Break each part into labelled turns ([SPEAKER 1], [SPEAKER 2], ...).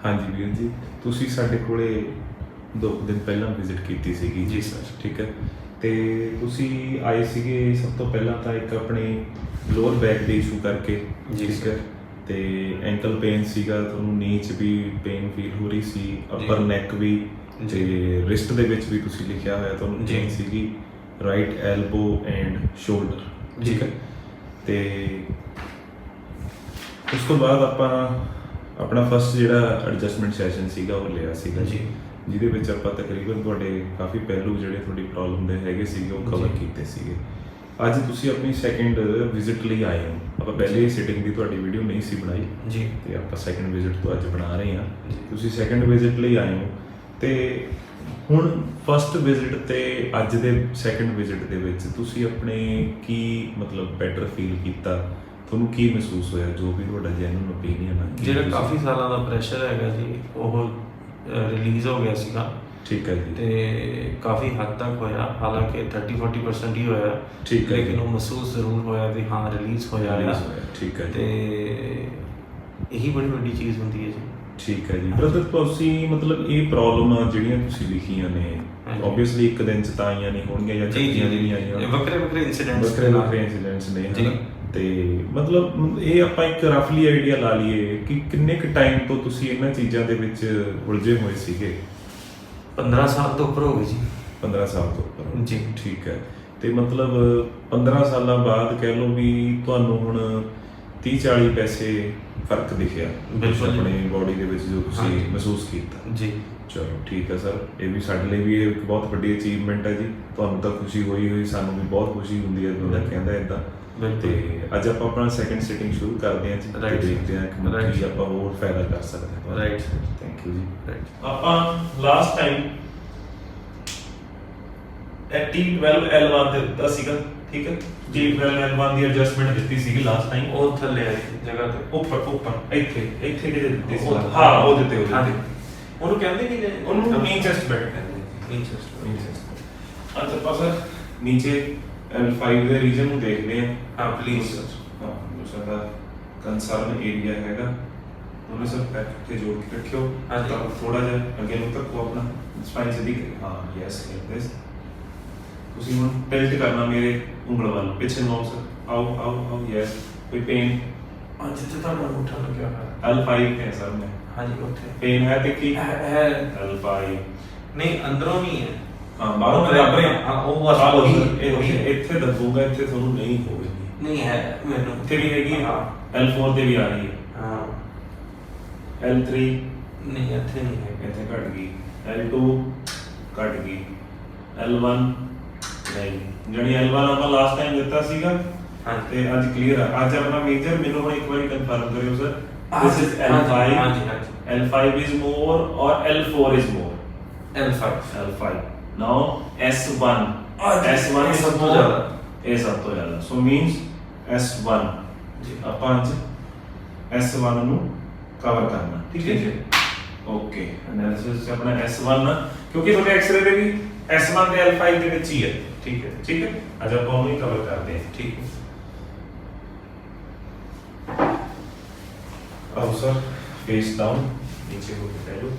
[SPEAKER 1] ਹਾਂਜੀ ਵੀਰ ਜੀ, ਤੁਸੀਂ ਸਾਡੇ ਕੋਲੇ 2 ਦਿਨ ਪਹਿਲਾਂ ਵਿਜ਼ਿਟ ਕੀਤੀ ਸੀਗੀ
[SPEAKER 2] ਜੀ ਸਰ।
[SPEAKER 1] ਠੀਕ ਹੈ। ਤੇ ਤੁਸੀਂ ਆਏ ਸੀਗੇ ਸਭ ਤੋਂ ਪਹਿਲਾਂ ਤਾਂ ਇੱਕ ਆਪਣੇ ਲੋਅਰ ਬੈਕ ਦੇ ਇਸ਼ੂ ਕਰਕੇ
[SPEAKER 2] ਜੀ
[SPEAKER 1] ਠੀਕ
[SPEAKER 2] ਸਰ।
[SPEAKER 1] ਹੈ। ਤੇ ਐਂਕਲ ਪੇਨ ਸੀਗਾ, ਤੁਹਾਨੂੰ ਨੀ 'ਚ ਵੀ ਪੇਨ ਫੀਲ ਹੋ ਰਹੀ ਸੀ, ਅੱਪਰ ਨੈਕ ਵੀ, ਤੇ ਰਿਸਟ ਦੇ ਵਿੱਚ ਵੀ ਤੁਸੀਂ ਲਿਖਿਆ ਹੋਇਆ ਤੁਹਾਨੂੰ ਪੇਨ ਸੀਗੀ, ਰਾਈਟ ਐਲਬੋ ਐਂਡ ਸ਼ੋਲਡਰ ਠੀਕ ਹੈ। ਤੇ ਉਸ ਤੋਂ ਬਾਅਦ ਆਪਾਂ ਆਪਣਾ ਫਸਟ ਜਿਹੜਾ ਐਡਜਸਟਮੈਂਟ ਸੈਸ਼ਨ ਸੀਗਾ ਉਹ ਲਿਆ ਸੀਗਾ
[SPEAKER 2] ਜੀ,
[SPEAKER 1] ਜਿਹਦੇ ਵਿੱਚ ਆਪਾਂ ਤਕਰੀਬਨ ਤੁਹਾਡੇ ਕਾਫੀ ਪਹਿਲੂ ਜਿਹੜੇ ਤੁਹਾਡੀ ਪ੍ਰੋਬਲਮ ਦੇ ਹੈਗੇ ਸੀਗੇ ਉਹ ਕਵਰ ਕੀਤੇ ਸੀਗੇ। ਅੱਜ ਤੁਸੀਂ ਆਪਣੀ ਸੈਕਿੰਡ ਵਿਜ਼ਿਟ ਲਈ ਆਏ ਹੋ। ਆਪਾਂ ਪਹਿਲੇ ਸਿਟਿੰਗ ਦੀ ਤੁਹਾਡੀ ਵੀਡੀਓ ਨਹੀਂ ਸੀ ਬਣਾਈ
[SPEAKER 2] ਜੀ,
[SPEAKER 1] ਤੇ ਆਪਾਂ ਸੈਕਿੰਡ ਵਿਜ਼ਿਟ ਤੋਂ ਅੱਜ ਬਣਾ ਰਹੇ ਹਾਂ।
[SPEAKER 2] ਜੀ।
[SPEAKER 1] ਤੁਸੀਂ ਸੈਕਿੰਡ ਵਿਜ਼ਿਟ ਲਈ ਆਏ ਹੋ ਤੇ ਹੁਣ ਫਸਟ ਵਿਜ਼ਿਟ ਤੇ ਅੱਜ ਦੇ ਸੈਕਿੰਡ ਵਿਜ਼ਿਟ ਦੇ ਵਿੱਚ ਤੁਸੀਂ ਆਪਣੇ ਕੀ ਮਤਲਬ ਬੈਟਰ ਫੀਲ ਕੀਤਾ, ਤੁਹਾਨੂੰ ਕੀ ਮਹਿਸੂਸ ਹੋਇਆ, ਜੋ ਵੀ ਤੁਹਾਡਾ ਜੈਨੂਇਨ ਓਪੀਨੀਅਨ ਹੈ?
[SPEAKER 2] ਜਿਹੜਾ ਕਾਫੀ ਸਾਲਾਂ ਦਾ ਪ੍ਰੈਸ਼ਰ ਹੈਗਾ ਜੀ ਉਹ ਰਿਲੀਜ਼ ਹੋ ਗਿਆ ਸੀਗਾ।
[SPEAKER 1] ਠੀਕ ਹੈ ਜੀ।
[SPEAKER 2] ਤੇ ਕਾਫੀ ਹੱਦ ਤੱਕ ਹੋਇਆ, ਹਾਲਾਂਕਿ 30-40% ਹੀ ਹੋਇਆ,
[SPEAKER 1] ਠੀਕ ਹੈ।
[SPEAKER 2] ਲੇਕਿਨ ਉਹ ਮਹਿਸੂਸ ਜ਼ਰੂਰ ਹੋਇਆ ਵੀ ਹਾਂ ਰਿਲੀਜ਼ ਹੋਇਆ ਹੈ।
[SPEAKER 1] ਠੀਕ ਹੈ
[SPEAKER 2] ਤੇ ਇਹੀ ਬੜੀ ਵੱਡੀ ਚੀਜ਼ ਹੁੰਦੀ ਹੈ ਜੀ।
[SPEAKER 1] ਠੀਕ ਹੈ ਜੀ। ਬ੍ਰਦਰ ਤੁਸੀਂ ਮਤਲਬ ਇਹ ਪ੍ਰੋਬਲਮ ਜਿਹੜੀਆਂ ਤੁਸੀਂ ਲਿਖੀਆਂ ਨੇ ਆਬਵੀਅਸਲੀ ਇੱਕ ਦਿਨ ਚ ਤਾਂ ਆਈਆਂ ਨਹੀਂ ਹੋਣਗੀਆਂ ਜਾਂ ਚੱਕੀਆਂ ਨਹੀਂ ਆਈਆਂ,
[SPEAKER 2] ਵੱਖਰੇ
[SPEAKER 1] ਇੰਸੀਡੈਂਟਸ ਨੇ ਹਨਾ। ਤੇ ਮਤਲਬ ਇਹ ਆਪਾਂ ਇੱਕ ਰਫਲੀ ਆਈਡੀਆ ਲਾ ਲਈਏ ਕਿ ਕਿੰਨੇ ਕੁ ਟਾਈਮ ਤੋਂ ਤੁਸੀਂ ਇਹਨਾਂ ਚੀਜ਼ਾਂ ਦੇ ਵਿੱਚ ਉਲਝੇ ਹੋਏ ਸੀਗੇ?
[SPEAKER 2] 15 ਸਾਲ ਤੋਂ ਉੱਪਰ ਹੋ ਗਏ ਜੀ।
[SPEAKER 1] 15 ਸਾਲ ਤੋਂ ਉੱਪਰ
[SPEAKER 2] ਜੀ।
[SPEAKER 1] ਠੀਕ ਹੈ। ਤੇ ਮਤਲਬ 15 ਸਾਲਾਂ ਬਾਅਦ ਕਹਿ ਲਓ ਵੀ ਤੁਹਾਨੂੰ ਹੁਣ 30-40 ਪੈਸੇ ਫਰਕ ਦਿਖਿਆ
[SPEAKER 2] ਬਿਲਕੁਲ
[SPEAKER 1] ਆਪਣੇ ਬੋਡੀ ਦੇ ਵਿੱਚ ਜੋ ਤੁਸੀਂ
[SPEAKER 2] ਹਾਂਜੀ।
[SPEAKER 1] ਮਹਿਸੂਸ ਕੀਤਾ?
[SPEAKER 2] ਜੀ।
[SPEAKER 1] ਚਲੋ ਠੀਕ ਹੈ ਸਰ, ਇਹ ਵੀ ਸਾਡੇ ਲਈ ਵੀ ਇਹ ਇੱਕ ਬਹੁਤ ਵੱਡੀ ਅਚੀਵਮੈਂਟ ਹੈ ਜੀ। ਤੁਹਾਨੂੰ ਤਾਂ ਖੁਸ਼ੀ ਹੋਈ, ਸਾਨੂੰ ਵੀ ਬਹੁਤ ਖੁਸ਼ੀ ਹੁੰਦੀ ਹੈ ਜਦੋਂ ਕਹਿੰਦਾ ਇਦਾਂ। ਤੇ ਅੱਜ ਆਪਾਂ ਆਪਣਾ ਸੈਕਿੰਡ ਸਿਟਿੰਗ ਸ਼ੁਰੂ ਕਰਦੇ ਹਾਂ ਜੀ ਤੇ ਦੇਖਦੇ ਹਾਂ ਕਿ ਕੀ ਆਪਾਂ ਹੋਰ ਫਾਇਦਾ ਕਰ ਸਕਦੇ ਹਾਂ।
[SPEAKER 2] ਰਾਈਟ,
[SPEAKER 1] ਥੈਂਕ ਯੂ ਜੀ।
[SPEAKER 2] ਆਪਾਂ ਲਾਸਟ ਟਾਈਮ T12L1 ਤੇ ਦਿੱਤਾ ਸੀਗਾ, ਠੀਕ ਹੈ। T12L1 ਦੀ ਐਡਜਸਟਮੈਂਟ ਦਿੱਤੀ ਸੀਗੀ ਲਾਸਟ ਟਾਈਮ। ਉਹ ਥੱਲੇ ਆਈ ਜਗ੍ਹਾ ਤੇ ਉੱਪਰ ਇੱਥੇ ਕਿਹਦੇ ਦਿੱਤੇ ਸੀ? ਹਾਂ ਉਹ ਦਿੱਤੇ ਉਹਨੂੰ ਕਹਿੰਦੇ ਕਿ ਉਹਨੂੰ ਨੀ ਚੈਸਟ ਬੈਲਟ ਕਹਿੰਦੇ। ਨੀ ਚੈਸਟ
[SPEAKER 1] अच्छा पासा नीचे L5 ਦੇ ਰੀਜਨ ਨੂੰ ਦੇਖਦੇ ਹਾਂ।
[SPEAKER 2] ਹਾਂ ਪਲੀਜ਼ ਸਰ।
[SPEAKER 1] ਹਾਂ ਜੋ ਸਾਡਾ ਕੰਸਰਨ ਏਰੀਆ ਹੈਗਾ ਉਹਨੇ ਸਭ ਪੈਕ ਤੇ ਜੋੜ ਕੇ ਰੱਖਿਓ। ਤਾਂ ਥੋੜਾ ਜਿਹਾ ਅੱਗੇ ਨੂੰ ਤੱਕੋ, ਆਪਣਾ ਸਪਾਈਨ ਸਿੱਧੀ ਕਰਿਓ। ਹਾਂ ਯੈਸ ਲਾਈਕ ਦਿਸ। ਤੁਸੀਂ ਹੁਣ ਟਿਲਟ ਕਰਨਾ ਮੇਰੇ ਉਂਗਲ ਵੱਲ, ਪਿੱਛੇ ਨੂੰ ਆਓ ਸਰ। ਆਓ ਯੈਸ। ਕੋਈ ਪੇਨ?
[SPEAKER 2] ਜਿੱਥੇ ਤੁਹਾਡਾ ਅੰਗੂਠਾ ਲੱਗਿਆ ਹੋਇਆ
[SPEAKER 1] L5 ਤੇ ਸਰ ਮੈਂ। ਹਾਂਜੀ ਉੱਥੇ ਪੇਨ ਹੈ ਤੇ ਕੀ ਹੈ? L5
[SPEAKER 2] ਨਹੀਂ ਅੰਦਰੋਂ ਨਹੀਂ ਹੈ।
[SPEAKER 1] ਹਾਂ ਬਾਹਰੋਂ ਬਰਾਬਰ ਹੈ।
[SPEAKER 2] ਹਾਂ ਉਹ ਵਾਲਾ
[SPEAKER 1] ਇੱਥੇ ਦੱਬੂਗਾ, ਇੱਥੇ ਤੁਹਾਨੂੰ ਨਹੀਂ ਹੋਵੇਗੀ।
[SPEAKER 2] ਨਹੀਂ ਹੈ ਮੈਨੂੰ
[SPEAKER 1] ਇੱਥੇ ਵੀ ਹੈਗੀ। ਹਾਂ L4 ਤੇ ਵੀ ਆ ਰਹੀ ਹੈ।
[SPEAKER 2] ਹਾਂ
[SPEAKER 1] L3
[SPEAKER 2] ਨਹੀਂ ਇੱਥੇ ਨਹੀਂ ਹੈ।
[SPEAKER 1] ਇੱਥੇ ਘਟ ਗਈ। L2 ਘਟ ਗਈ। L1 ਨਹੀਂ, ਜਿਹੜੀ L1 ਆਪਾਂ ਲਾਸਟ ਟਾਈਮ ਦਿੱਤਾ ਸੀਗਾ
[SPEAKER 2] ਹਾਂ
[SPEAKER 1] ਤੇ ਅੱਜ ਕਲੀਅਰ ਆ। ਅੱਜ ਆਪਣਾ ਮੇਜਰ ਮੈਨੂੰ ਹੁਣ ਇੱਕ ਵਾਰੀ ਕਨਫਰਮ ਕਰਿਓ sir, this is L5 L5 is more or L4 is more? L5 now S1 is
[SPEAKER 2] ਸਭ ਤੋਂ
[SPEAKER 1] more,
[SPEAKER 2] ਜ਼ਿਆਦਾ।
[SPEAKER 1] ਇਹ ਸਭ ਤੋਂ ਜ਼ਿਆਦਾ। so means S1 ਆਪਾਂ ਅੱਜ S1 ਨੂੰ ਕਵਰ ਕਰਨਾ। ਠੀਕ ਹੈ ਓਕੇ। ਐਨਾਲਿਸਿਸ ਆਪਣਾ S1 ਨਾ, ਕਿਉਂਕਿ ਤੁਹਾਡੇ ਐਕਸਰੇ ਦੇ ਵੀ S1 ਤੇ L5 ਦੇ ਵਿੱਚ ਹੀ ਹੈ। ਠੀਕ ਹੈ ਅੱਜ ਆਪਾਂ ਉਹਨੂੰ ਹੀ ਕਵਰ ਕਰਦੇ ਹਾਂ। ਠੀਕ ਹੈ ਆਓ ਸਰ, ਫੇਸ ਡਾਊਨ, ਨੀਚੇ ਹੋ ਕੇ ਬੈਠੋ।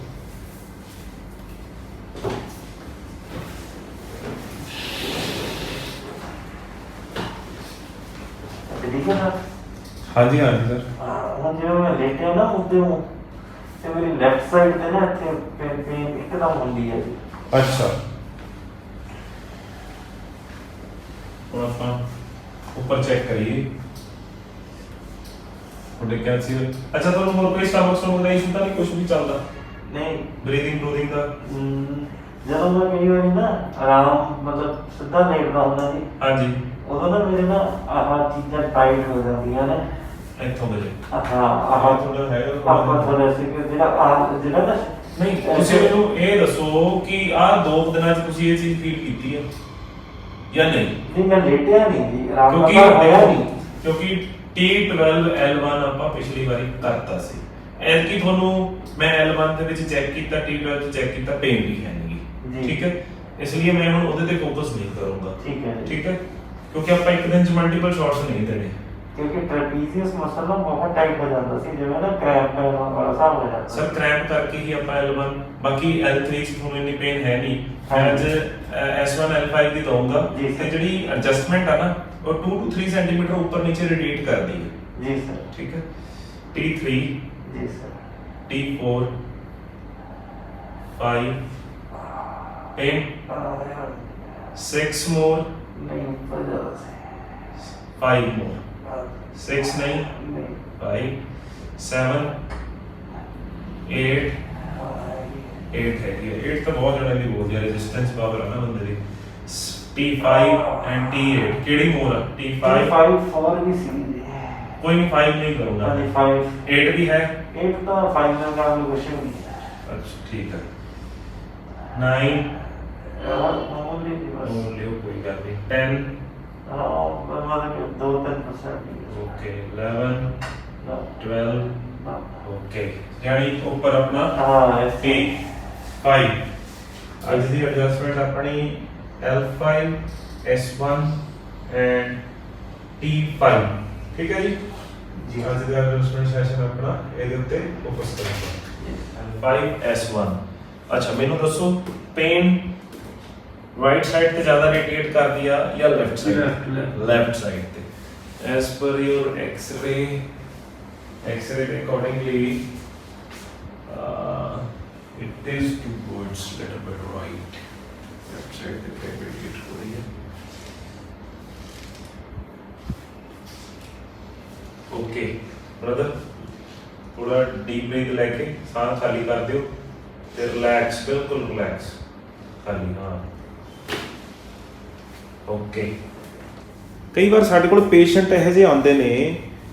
[SPEAKER 3] ठीक है सर।
[SPEAKER 1] ਹਾਂਜੀ ਸਰ।
[SPEAKER 3] ਹੁਣ ਜਿਵੇਂ ਮੈਂ ਲੇਟਿਆ ਨਾ ਮੁੱਦੇ ਨੂੰ ਤੇ ਮੇਰੀ ਲੈਫਟ ਸਾਈਡ ਤੇ ਨਾ ਇੱਥੇ ਪੇਨ ਇੱਕਦਮ ਹੁੰਦੀ ਹੈ ਜੀ।
[SPEAKER 1] ਅੱਛਾ ਹੁਣ ਆਪਾਂ ਉੱਪਰ ਚੈੱਕ ਕਰੀਏ ਤੁਹਾਡੇ ਕੈਲਸੀਅਮ। ਅੱਛਾ ਤੁਹਾਨੂੰ ਹੋਰ ਕੋਈ ਸਟਮਕ ਦਾ ਇਸ਼ੂ ਤਾਂ ਨਹੀਂ, ਕੁਝ ਵੀ ਚੱਲਦਾ?
[SPEAKER 3] ਨਹੀਂ
[SPEAKER 1] ਬਰੀਥਿੰਗ ਦਾ?
[SPEAKER 3] ਜਦੋਂ ਮੈਂ ਕਈ ਵਾਰੀ ਨਾ ਆਰਾਮ ਮਤਲਬ ਸਿੱਧਾ ਲੇਟਦਾ ਹੁੰਦਾ ਜੀ,
[SPEAKER 1] ਹਾਂਜੀ
[SPEAKER 3] ਉਦੋਂ ਨਾ ਮੇਰੇ ਨਾ ਆਹ ਚੀਜ਼ਾਂ ਟਾਈਟ ਹੋ ਜਾਂਦੀਆਂ ਨੇ
[SPEAKER 1] ਇੱਥੋਂ ਦੇ
[SPEAKER 3] ਹਾਂ ਆਹ
[SPEAKER 1] ਥੋੜਾ ਹੈ
[SPEAKER 3] ਆਪਾਂ ਥੋੜਾ ਸੀ ਕਿ ਜਿਹੜਾ ਨਾ
[SPEAKER 1] ਨਹੀਂ। ਤੁਸੀਂ ਮੈਨੂੰ ਇਹ ਦੱਸੋ ਕਿ ਆਹ 2 ਦਿਨਾਂ 'ਚ ਤੁਸੀਂ ਇਹ ਚੀਜ਼ ਫੀਲ ਕੀਤੀ ਹੈ ਜਾਂ ਨਹੀਂ?
[SPEAKER 3] ਨਹੀਂ ਮੈਂ ਲੇਟਿਆ ਨਹੀਂ ਜੀ, ਆਰਾਮ ਨਾਲ ਹੋਇਆ ਨਹੀਂ।
[SPEAKER 1] ਕਿਉਂਕਿ T12L1 ਆਪਾਂ ਪਿਛਲੀ ਵਾਰੀ ਕਰਤਾ ਸੀ। ਐਤਕੀ ਤੁਹਾਨੂੰ ਮੈਂ L1 ਦੇ ਵਿੱਚ ਚੈੱਕ ਕੀਤਾ, T12 ਚ ਚੈੱਕ ਕੀਤਾ, ਪੇਨ ਵੀ ਹੈ ਨਹੀਂ। ਠੀਕ ਹੈ, ਇਸ ਲਈ ਮੈਂ ਹੁਣ ਉਹਦੇ ਤੇ ਫੋਕਸ ਨਹੀਂ ਕਰੂੰਗਾ।
[SPEAKER 3] ਠੀਕ ਹੈ
[SPEAKER 1] ਕਿਉਂਕਿ ਆਪਾਂ ਇੱਕ ਦਿਨ ਚ ਮਲਟੀਪਲ ਸ਼ਾਟਸ ਨਹੀਂ ਦੇਣੇ।
[SPEAKER 3] क्योंकि ट्रेपीजियस मसल ना बहुत टाइट हो जाता ਸੀ ਜਿਵੇਂ ਨਾ ਕ੍ਰੈਂਪ ਪੈਣ ਵਾਲਾ ਹਿਸਾਬ ਹੋ ਜਾਂਦਾ
[SPEAKER 2] ਸਰ ਕ੍ਰੈਂਪ ਕਰਕੇ ਹੀ ਆਪਾਂ L1 ਬਾਕੀ L3 ਚ ਤੁਹਾਨੂੰ ਇੰਨੀ ਪੇਨ ਹੈ ਨਹੀਂ ਮੈਂ ਅੱਜ S1 L5 ਦੀ ਦਊਂਗਾ
[SPEAKER 3] ਜੀ
[SPEAKER 2] ਤੇ
[SPEAKER 3] ਸਰ।
[SPEAKER 2] ਜਿਹੜੀ ਐਡਜਸਟਮੈਂਟ ਆ ਨਾ ਉਹ 2 to 3 ਸੈਂਟੀਮੀਟਰ ਉੱਪਰ ਨੀਚੇ ਰੋਟੇਟ ਕਰਦੀ ਹੈ
[SPEAKER 3] ਜੀ ਸਰ
[SPEAKER 2] ਠੀਕ ਹੈ T3
[SPEAKER 3] ਜੀ ਸਰ
[SPEAKER 2] T4 5 pain 6 more
[SPEAKER 3] ਨਹੀਂ ਪਰ ਜ਼ਿਆਦਾ ਸੀ
[SPEAKER 2] 5 more 6 नहीं
[SPEAKER 3] ਨਹੀਂ
[SPEAKER 2] 5 7 8 8 है ये 8 तो बहुत जने ਦੀ ਬਹੁਤ ਜ਼ਿਆਦਾ ਰੈਜ਼ਿਸਟੈਂਸ ਪਾਵਰ ਹੈ ਨਾ ਬੰਦੇ ਦੀ T5 and T8 ਕਿਹੜੀ ਮੋਰ ਹੈ T5
[SPEAKER 3] 5 4 ਵੀ ਸੀ
[SPEAKER 2] ਕੋਈ ਨਹੀਂ 5 ਨਹੀਂ ਕਰੂੰਗਾ
[SPEAKER 3] ਹਾਂਜੀ 5
[SPEAKER 2] 8 ਵੀ ਹੈ
[SPEAKER 3] 8 ਤਾਂ ਫਾਈਨਲ ਕੈਲਕੂਲੇਸ਼ਨ ਵੀ ਹੈ
[SPEAKER 2] अच्छा ठीक है 9
[SPEAKER 3] ਮਾਮੂਲੀ ਜੀ ਬਸ
[SPEAKER 2] और लियो कोई गल नहीं 10
[SPEAKER 3] मतलब कि 2-3%
[SPEAKER 2] ओके 11
[SPEAKER 3] ना
[SPEAKER 2] 12 ओके यानी ऊपर अपना
[SPEAKER 3] हाँ
[SPEAKER 2] T 5 ਅੱਜ ਦੀ ਐਡਜਸਟਮੈਂਟ ਆਪਣੀ L5 S1 ਐਂਡ T5 ਠੀਕ ਹੈ ਜੀ
[SPEAKER 3] ਜੀ।
[SPEAKER 2] ਅੱਜ ਦਾ ਐਡਜਸਟਮੈਂਟ ਸੈਸ਼ਨ ਆਪਣਾ ਇਹਦੇ ਉੱਤੇ ਫੋਕਸ ਕਰਾਂਗੇ L5 S1 ਅੱਛਾ ਮੈਨੂੰ ਦੱਸੋ ਪੇਨ ਰਾਈਟ ਸਾਈਡ ਤੇ ਜ਼ਿਆਦਾ ਰੇਡੀਏਟ ਕਰਦੀ ਆ ਜਾਂ ਲੈਫਟ ਸਾਈਡ ਲੈਫਟ ਸਾਈਡ ਤੇ ਐਸ ਪਰ ਯੂਰ ਐਕਸ-ਰੇ ਦੇ accordingly it is towards little bit right left side the radiate हो रही है ओके ब्रदर थोड़ा डीप ब्रीथ लेके सांस खाली कर दियो ते रिलैक्स बिल्कुल रिलैक्स खाली हाँ ओके
[SPEAKER 1] ਕਈ ਵਾਰ ਸਾਡੇ ਕੋਲ ਪੇਸ਼ੈਂਟ ਇਹੋ ਜਿਹੇ ਆਉਂਦੇ ਨੇ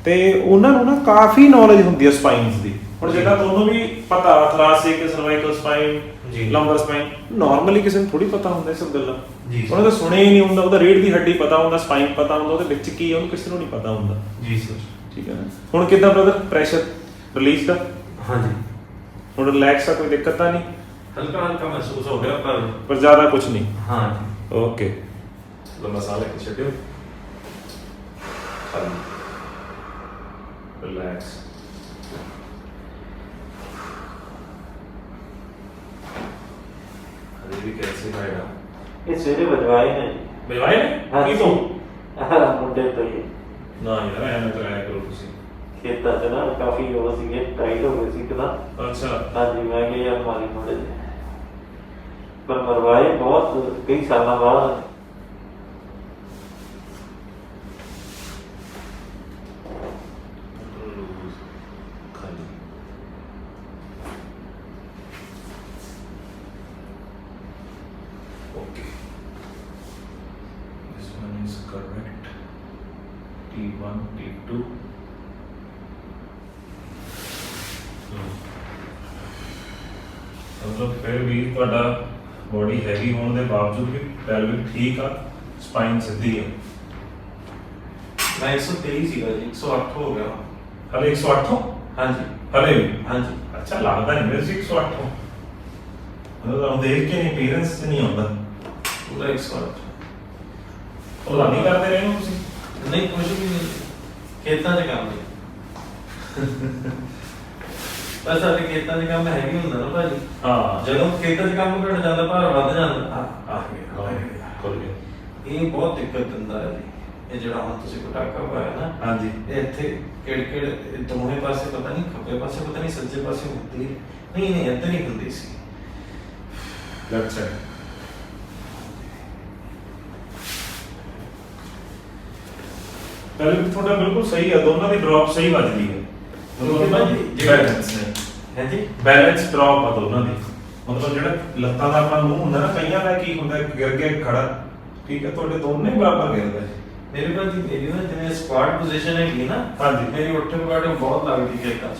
[SPEAKER 1] ਤੇ ਉਹਨਾਂ ਨੂੰ ਨਾ ਕਾਫੀ ਨੌਲੇਜ ਹੁੰਦੀ ਹੈ ਸਪਾਈਨਸ ਦੀ ਹੁਣ ਜਿਹੜਾ ਤੁਹਾਨੂੰ ਵੀ ਪਤਾ ਥੋਰੈਸਿਕ ਸਰਵਾਈਕਲ ਸਪਾਈਨ
[SPEAKER 2] ਜੀ।
[SPEAKER 1] ਲੰਬਰ ਸਪਾਈਨ ਨਾਰਮਲੀ ਕਿਸੇ ਨੂੰ ਥੋੜੀ ਪਤਾ ਹੁੰਦਾ ਇਹ ਸਭ ਗੱਲਾਂ
[SPEAKER 2] ਜੀ।
[SPEAKER 1] ਉਹਨਾਂ ਦਾ ਸੁਣਿਆ ਹੀ ਨਹੀਂ ਹੁੰਦਾ ਉਹਦਾ ਰੀੜ ਦੀ ਹੱਡੀ ਪਤਾ ਹੁੰਦਾ ਸਪਾਈਨ ਪਤਾ ਹੁੰਦਾ ਉਹਦੇ ਵਿੱਚ ਕੀ ਹੈ ਉਹਨੂੰ ਕਿਸੇ ਨੂੰ ਨਹੀਂ ਪਤਾ ਹੁੰਦਾ
[SPEAKER 2] जी सर
[SPEAKER 1] ਠੀਕ ਹੈ ਨਾ ਹੁਣ ਕਿੱਦਾਂ ਬ੍ਰਦਰ ਪ੍ਰੈਸ਼ਰ ਰਿਲੀਜ਼ ਦਾ
[SPEAKER 2] हाँ जी
[SPEAKER 1] ਹੁਣ ਰਿਲੈਕਸ ਦਾ ਕੋਈ ਦਿੱਕਤ ਤਾਂ ਨਹੀਂ
[SPEAKER 2] हल्का हल्का महसूस हो गया
[SPEAKER 1] ਪਰ ਜ਼ਿਆਦਾ ਕੁਝ ਨਹੀਂ
[SPEAKER 2] हाँ जी
[SPEAKER 1] ਓਕੇ
[SPEAKER 2] लंबा साह लेके छड्डियो खाली रिलैक्स अरे भी कैसे आएगा
[SPEAKER 3] ये सवेरे बजवाए ने
[SPEAKER 2] बेवाई ने
[SPEAKER 3] हाँ
[SPEAKER 2] की तो
[SPEAKER 3] मुंडे तो ये
[SPEAKER 2] ना यार ऐना कराया करो तुसी
[SPEAKER 3] खेता च ना काफी वो सी टाइट हो गए सी एकदम
[SPEAKER 2] अच्छा
[SPEAKER 3] हाँ जी मैं गया यार मारी थोड़े पर मरवाए बहुत कई साल बाद
[SPEAKER 2] खाली okay this one is correct T1 T2 मतलब फिर भी ਤੁਹਾਡਾ ਬੋਡੀ ਹੈਵੀ ਹੋਣ ਦੇ ਬਾਵਜੂਦ ਵੀ ਪੈਲਵਿਕ ਠੀਕ ਆ ਸਪਾਈਨ ਸਿੱਧੀ ਆ
[SPEAKER 3] मैं 123 ਸੀਗਾ ਜੀ 108 ਹੋ ਗਿਆ
[SPEAKER 2] ਹਲੇ 108 ਹੋ
[SPEAKER 3] हाँ जी
[SPEAKER 2] ਹਲੇ ਵੀ
[SPEAKER 3] हाँ जी
[SPEAKER 2] ਅੱਛਾ ਲੱਗਦਾ ਨਹੀਂ ਮੇਰੇ 108 ਹੋ ਮਤਲਬ ਦੇਖ ਕੇ ਨਹੀਂ ਪੇਰੈਂਟਸ ਤੇ ਨਹੀਂ ਆਉਂਦਾ
[SPEAKER 3] पूरा 108
[SPEAKER 2] ਉਹ ਨਹੀਂ ਕਰਦੇ ਰਹੇ ਹੋ ਤੁਸੀਂ
[SPEAKER 3] नहीं कुछ भी नहीं खेतां च काम नहीं ਬਸ ਸਾਡੇ ਖੇਤਾਂ 'ਚ ਕੰਮ ਹੈਵੀ ਹੁੰਦਾ ਨਾ ਭਾਜੀ
[SPEAKER 2] ਹਾਂ
[SPEAKER 3] ਜਦੋਂ ਖੇਤਾਂ 'ਚ ਕੰਮ ਘਟ ਜਾਂਦਾ ਭਾਰ ਵੱਧ ਜਾਂਦਾ
[SPEAKER 2] ਆ ਗਿਆ ਖੁੱਲ ਗਿਆ
[SPEAKER 3] ਇਹ ਬਹੁਤ ਦਿੱਕਤ ਦਿੰਦਾ ਹੈ ਜੀ ਇਹ ਜਿਹੜਾ ਹੁਣ ਤੁਸੀਂ ਪਟਾਕਾ ਪਾਇਆ ਨਾ
[SPEAKER 2] ਹਾਂਜੀ
[SPEAKER 3] ਇਹ ਇੱਥੇ ਕਿੜ ਦੋਵੇਂ ਪਾਸੇ ਪਤਾ ਨਹੀਂ ਖੱਬੇ ਪਾਸੇ ਪਤਾ ਨਹੀਂ ਸੱਜੇ ਪਾਸੇ ਹੁੰਦੀ ਨਹੀਂ ਇੱਧਰ ਹੀ ਹੁੰਦੀ ਸੀ
[SPEAKER 2] ਲੈਫਟ ਸਾਈਡ ਪਹਿਲੇ ਵੀ ਤੁਹਾਡਾ ਬਿਲਕੁਲ ਸਹੀ ਹੈ ਦੋਨਾਂ ਦੀ ਡ੍ਰੌਪ ਸਹੀ ਵੱਜਦੀ ਹੈ ਬੈਲੈਂਸ ਨੇ
[SPEAKER 3] ਹੈ ਜੀ
[SPEAKER 2] ਬੈਲੈਂਸ ਡ੍ਰੌਪ ਆ ਦੋਨਾਂ ਦੀ ਮਤਲਬ ਜਿਹੜਾ ਲੱਤਾਂ ਦਾ ਆਪਣਾ ਮੂੰਹ ਹੁੰਦਾ ਨਾ ਕਈਆਂ ਦਾ ਕੀ ਹੁੰਦਾ ਗਿਰ ਕੇ ਖੜਾ ਠੀਕ ਹੈ ਤੁਹਾਡੇ ਦੋਨੇ ਬਰਾਬਰ ਗਿਰਦਾ ਜੀ
[SPEAKER 3] ਮੇਰੇ ਕੋਲ ਜੀ ਮੇਰੀ ਨਾ ਜਿਵੇਂ ਸਪਾਟ ਪੋਜੀਸ਼ਨ ਹੈਗੀ ਨਾ
[SPEAKER 2] ਹਾਂਜੀ।
[SPEAKER 3] ਮੇਰੀ ਉੱਠ ਬਗਾੜੇ ਬਹੁਤ ਲੱਗਦੀ ਖੇਤਾਂ 'ਚ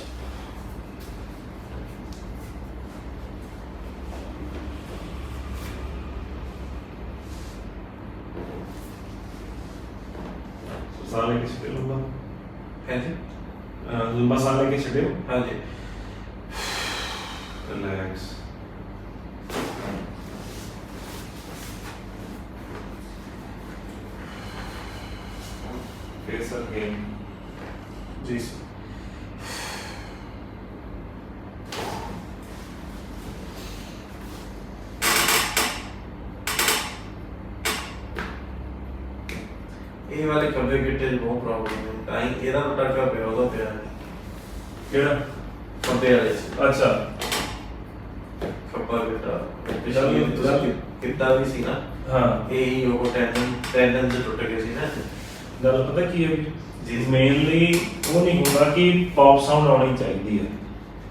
[SPEAKER 2] ਸਾਹ ਲੈ ਕੇ ਛੱਡੇ ਲੰਬਾ
[SPEAKER 3] ਹੈ ਜੀ
[SPEAKER 2] ਲੰਬਾ ਸਾਹ ਲੈ ਕੇ ਛੱਡਿਓ
[SPEAKER 3] हाँ जी
[SPEAKER 2] ਰਿਲੈਕਸ फेस अगेन
[SPEAKER 1] ਜੀ ਸਰ।
[SPEAKER 3] ਇਹ ਵਾਲੇ ਖੱਬੇ ਗਿੱਟੇ 'ਚ ਬਹੁਤ ਪ੍ਰੋਬਲਮ ਹੈ, ਤਾਂ ਹੀ ਇਹਦਾ ਟਾਕਾ ਪਿਆ, ਉਹਦਾ ਪਿਆ ਨਹੀਂ।
[SPEAKER 1] ਕਿਹੜਾ?
[SPEAKER 3] ਖੱਬੇ ਵਾਲੇ 'ਚ
[SPEAKER 1] ਅੱਛਾ
[SPEAKER 3] ਖੱਬਾ ਗਿੱਟਾ
[SPEAKER 1] ਤੁਸੀਂ
[SPEAKER 3] ਕਿੱਤਾ ਵੀ ਸੀ ਨਾ,
[SPEAKER 1] ਹਾਂ।
[SPEAKER 3] ਇਹ ਉਹ ਟੈਂਡਨ ਚ ਟੁੱਟ ਗਏ ਸੀ ਨਾ।
[SPEAKER 1] ਗੱਲ ਪਤਾ ਕੀ ਹੈ
[SPEAKER 3] ਜੀ।
[SPEAKER 1] ਮੇਨਲੀ ਉਹ ਨਹੀਂ ਹੁੰਦਾ ਕਿ ਪੌਪ ਸਾਊਂਡ ਆਉਣੀ ਚਾਹੀਦੀ ਹੈ,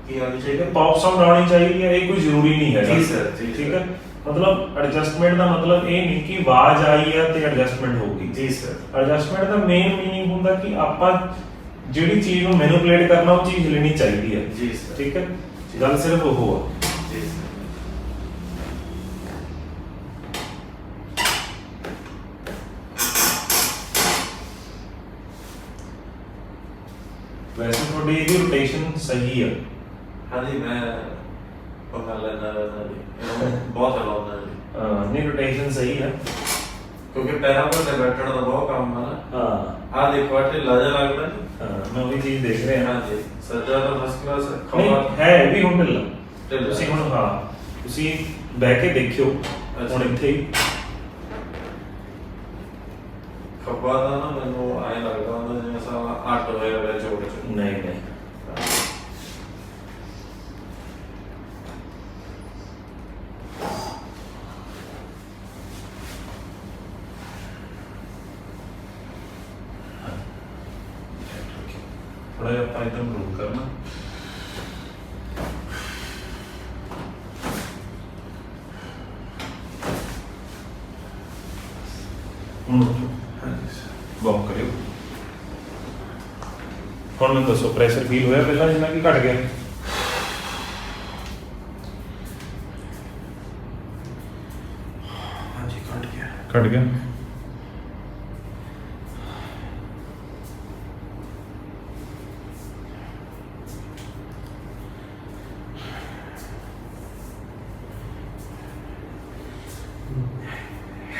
[SPEAKER 3] ਕੀ ਆਉਣੀ
[SPEAKER 1] ਠੀਕ
[SPEAKER 3] ਚਾਹੀਦੀ
[SPEAKER 1] ਹੈ, ਪੌਪ ਸਾਊਂਡ ਆਉਣੀ ਚਾਹੀਦੀ ਹੈ, ਇਹ ਕੋਈ ਜ਼ਰੂਰੀ ਨਹੀਂ ਹੈ
[SPEAKER 3] ਜੀ ਸਰ, ਜੀ
[SPEAKER 1] ਠੀਕ
[SPEAKER 3] ਸਰ।
[SPEAKER 1] ਹੈ। ਮਤਲਬ ਐਡਜਸਟਮੈਂਟ ਦਾ ਮਤਲਬ ਇਹ ਨਹੀਂ ਕਿ ਆਵਾਜ਼ ਆਈ ਹੈ ਤੇ ਐਡਜਸਟਮੈਂਟ ਹੋਊਗੀ।
[SPEAKER 3] ਜੀ ਸਰ।
[SPEAKER 1] ਐਡਜਸਟਮੈਂਟ ਦਾ ਮੇਨ ਮੀਨਿੰਗ ਹੁੰਦਾ ਕਿ ਆਪਾਂ ਜਿਹੜੀ ਚੀਜ਼ ਨੂੰ ਮੈਨੂਪਲੇਟ ਕਰਨਾ ਉਹ ਚੀਜ਼ ਹਿਲਣੀ ਚਾਹੀਦੀ ਹੈ।
[SPEAKER 3] ਜੀ ਸਰ।
[SPEAKER 1] ਠੀਕ ਹੈ, ਗੱਲ ਸਿਰਫ ਉਹ ਆ।
[SPEAKER 3] ਜੀ ਸਰ।
[SPEAKER 1] ਵੈਸੇ ਤੁਹਾਡੀ ਇਹਦੀ ਰੋਟੇਸ਼ਨ ਸਹੀ ਆ।
[SPEAKER 3] ਹਾਂਜੀ ਮੈਂ ਪੰਗਾ ਲੈਂਦਾ ਰਹਿੰਦਾ ਜੀ, ਇਹਨੂੰ ਬਹੁਤ ਹਲਾਉਂਦਾ ਜੀ,
[SPEAKER 1] ਨਹੀਂ ਰੋਟੇਸ਼ਨ ਸਹੀ ਆ।
[SPEAKER 3] ਕਿਉਂਕਿ ਪੈਰਾਂ ਪਰ ਤੇ ਬੈਠਣ ਦਾ ਬਹੁਤ ਕੰਮ ਆ ਨਾ।
[SPEAKER 1] ਹਾਂ
[SPEAKER 3] ਆਹ ਦੇਖੋ ਆਹ ਢਿੱਲਾ ਜਿਹਾ ਲੱਗਦਾ ਜੀ।
[SPEAKER 1] ਮੈਂ ਉਹੀ ਚੀਜ਼ ਦੇਖ ਰਿਹਾ।
[SPEAKER 3] ਹਾਂਜੀ ਸੱਜਾ ਤਾਂ ਫਸਟ ਕਲਾਸ
[SPEAKER 1] ਨਹੀਂ
[SPEAKER 3] ਖੱਬਾ
[SPEAKER 1] ਹੈ ਵੀ ਹੁਣ ਢਿੱਲਾ।
[SPEAKER 3] ਢਿੱਲਾ।
[SPEAKER 1] ਤੁਸੀਂ ਹੁਣ ਹਾਂ ਤੁਸੀਂ ਬਹਿ ਕੇ ਦੇਖਿਓ
[SPEAKER 3] ਅੱਛਾ।
[SPEAKER 1] ਹੁਣ ਇੱਥੇ ਹੀ
[SPEAKER 3] ਖੱਬਾ ਦਾ ਨਾ ਮੈਨੂੰ ਐਂ ਲੱਗਦਾ ਹੁੰਦਾ ਜਿਵੇਂ ਸਾਲਾ ਅੱਟ ਹੋਇਆ ਹੋਇਆ ਚੋੜ ਚ।
[SPEAKER 1] ਨਹੀਂ ਨਹੀਂ ਥੋੜਾ ਜਿਹਾ ਆਪਾਂ ਇੱਧਰ ਮੂਵ ਕਰਨਾ। ਹੁਣ ਵਾਕ ਕਰਿਓ। ਹੁਣ ਮੈਨੂੰ ਦੱਸੋ ਪ੍ਰੈਸ਼ਰ ਫੀਲ ਹੋਇਆ ਪਹਿਲਾਂ ਜਿੰਨਾ ਕਿ ਘਟ ਗਿਆ?
[SPEAKER 3] ਹਾਂਜੀ ਘਟ ਗਿਆ।
[SPEAKER 1] ਘਟ ਗਿਆ।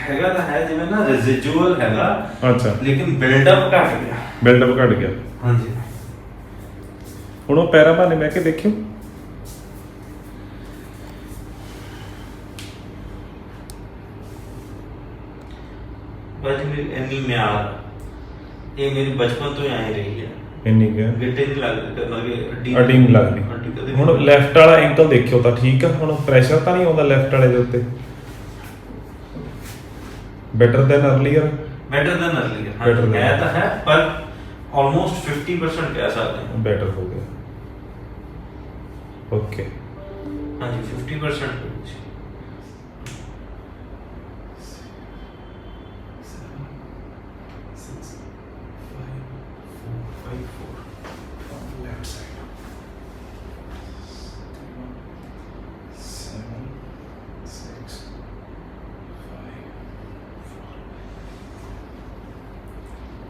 [SPEAKER 3] ਹੈਗਾ ਤਾਂ ਹੈ ਜਿਵੇਂ ਨਾ ਰੈਜ਼ਿਡੂਅਲ ਹੈਗਾ,
[SPEAKER 1] ਅੱਛਾ
[SPEAKER 3] ਲੇਕਿਨ ਬਿਲਡਅਪ ਘਟ ਗਿਆ।
[SPEAKER 1] ਬਿਲਡਅਪ ਘਟ ਗਿਆ।
[SPEAKER 3] ਹਾਂਜੀ
[SPEAKER 1] ਹੁਣ ਉਹ ਪੈਰਾਂ ਭਾਨੇ ਬਹਿ ਕੇ ਦੇਖਿਓ।
[SPEAKER 3] ਬਾਜੀ ਮੇਰੀ ਇੰਨੀ ਮਿਆਰ ਇਹ ਮੇਰੀ ਬਚਪਨ ਤੋਂ ਹੀ ਆਈ ਰਹੀ ਹੈ।
[SPEAKER 1] ਇੰਨੀ ਕਿ
[SPEAKER 3] ਗਿੱਟੇ ਨਹੀਂ ਲੱਗਦੇ, ਮਤਲਬ ਕਿ
[SPEAKER 1] ਅੱਡੀ ਨਹੀਂ ਲੱਗਦੀ।
[SPEAKER 3] ਅੱਡੀ ਕਦੇ
[SPEAKER 1] ਹੁਣ ਲੈਫਟ ਵਾਲਾ ਐਂਕਲ ਦੇਖਿਓ ਤਾਂ ਠੀਕ ਆ। ਹੁਣ ਪ੍ਰੈਸ਼ਰ ਤਾਂ ਨਹੀਂ ਆਉਂਦਾ ਲੈਫਟ ਵਾਲੇ ਦੇ ਉੱਤੇ? Better than earlier.
[SPEAKER 3] Better than earlier.
[SPEAKER 1] Better than
[SPEAKER 3] ਹੈ ਤਾਂ ਹੈ ਪਰ ਆਲਮੋਸਟ 50% ਕਹਿ ਸਕਦੇ ਹਾਂ।
[SPEAKER 1] ਬੈਟਰ ਹੋ ਗਿਆ। ਓਕੇ
[SPEAKER 3] ਹਾਂਜੀ 50% ਕੁਝ।
[SPEAKER 1] left side 7 6 5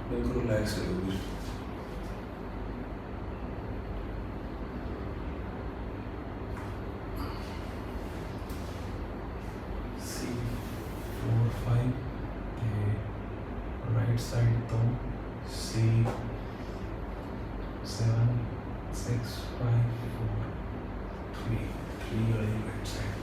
[SPEAKER 1] बिल्कुल रिलैक्स करो। राइट साइड तो C 7 6 5 4 3 वाली राइट साइड।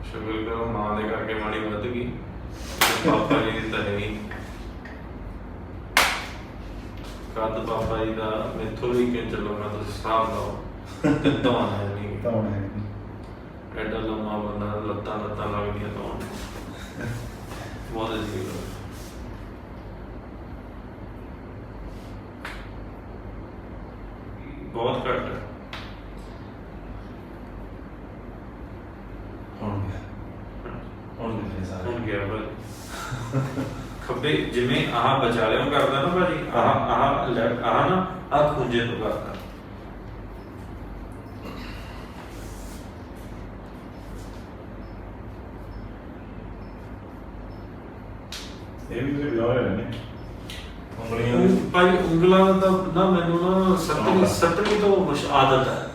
[SPEAKER 3] ਸ਼ੁਕਰ ਕਰੋ ਮਾਂ ਦੇ ਕਰਕੇ ਮਾੜੀ ਵੱਧ ਗਈ, ਪਾਪਾ ਜੀ ਦੀ ਤਾਂ ਹੈ ਨਹੀਂ। ਕੱਦ ਪਾਪਾ ਜੀ ਦਾ ਮੈਥੋਂ ਵੀ ਕਿ ਚਲੋ ਮੈਂ ਤੁਸੀਂ ਹਿਸਾਬ ਲਾਓ ਕਿੱਦਾਂ ਆਣਾ ਨਹੀਂ
[SPEAKER 1] ਤਾਂ ਹੁਣ ਹੈ
[SPEAKER 3] ਐਡਾ ਲੰਮਾ ਬੰਦਾ, ਲੱਤਾਂ ਲੱਗਦੀਆਂ ਤਾਂ ਬਹੁਤ ਅਜੀਬ ਹੈ। ਬਹੁਤ ਘੱਟ ਹੈ। ਹੁਣ ਗਿਆ ਭਾਜੀ ਖੱਬੇ ਜਿਵੇਂ ਆਹ ਬਚਾ ਲਿਆ ਕਰਦਾ ਨਾ ਭਾਜੀ, ਆਹ ਲੈਫਟ ਆਹ ਨਾ ਆਹ ਖੁੰਝੇ ਤੋਂ ਕਰਦਾ।
[SPEAKER 1] ਇਹ ਵੀ ਤੁਸੀਂ ਬਜਾ ਰਹੇ ਨੇ ਉਂਗਲੀਆਂ
[SPEAKER 3] ਭਾਈ ਉਂਗਲਾਂ ਦਾ ਨਾ ਮੈਨੂੰ ਨਾ ਸੱਤਵੀਂ ਤੋਂ ਆਦਤ ਹੈ।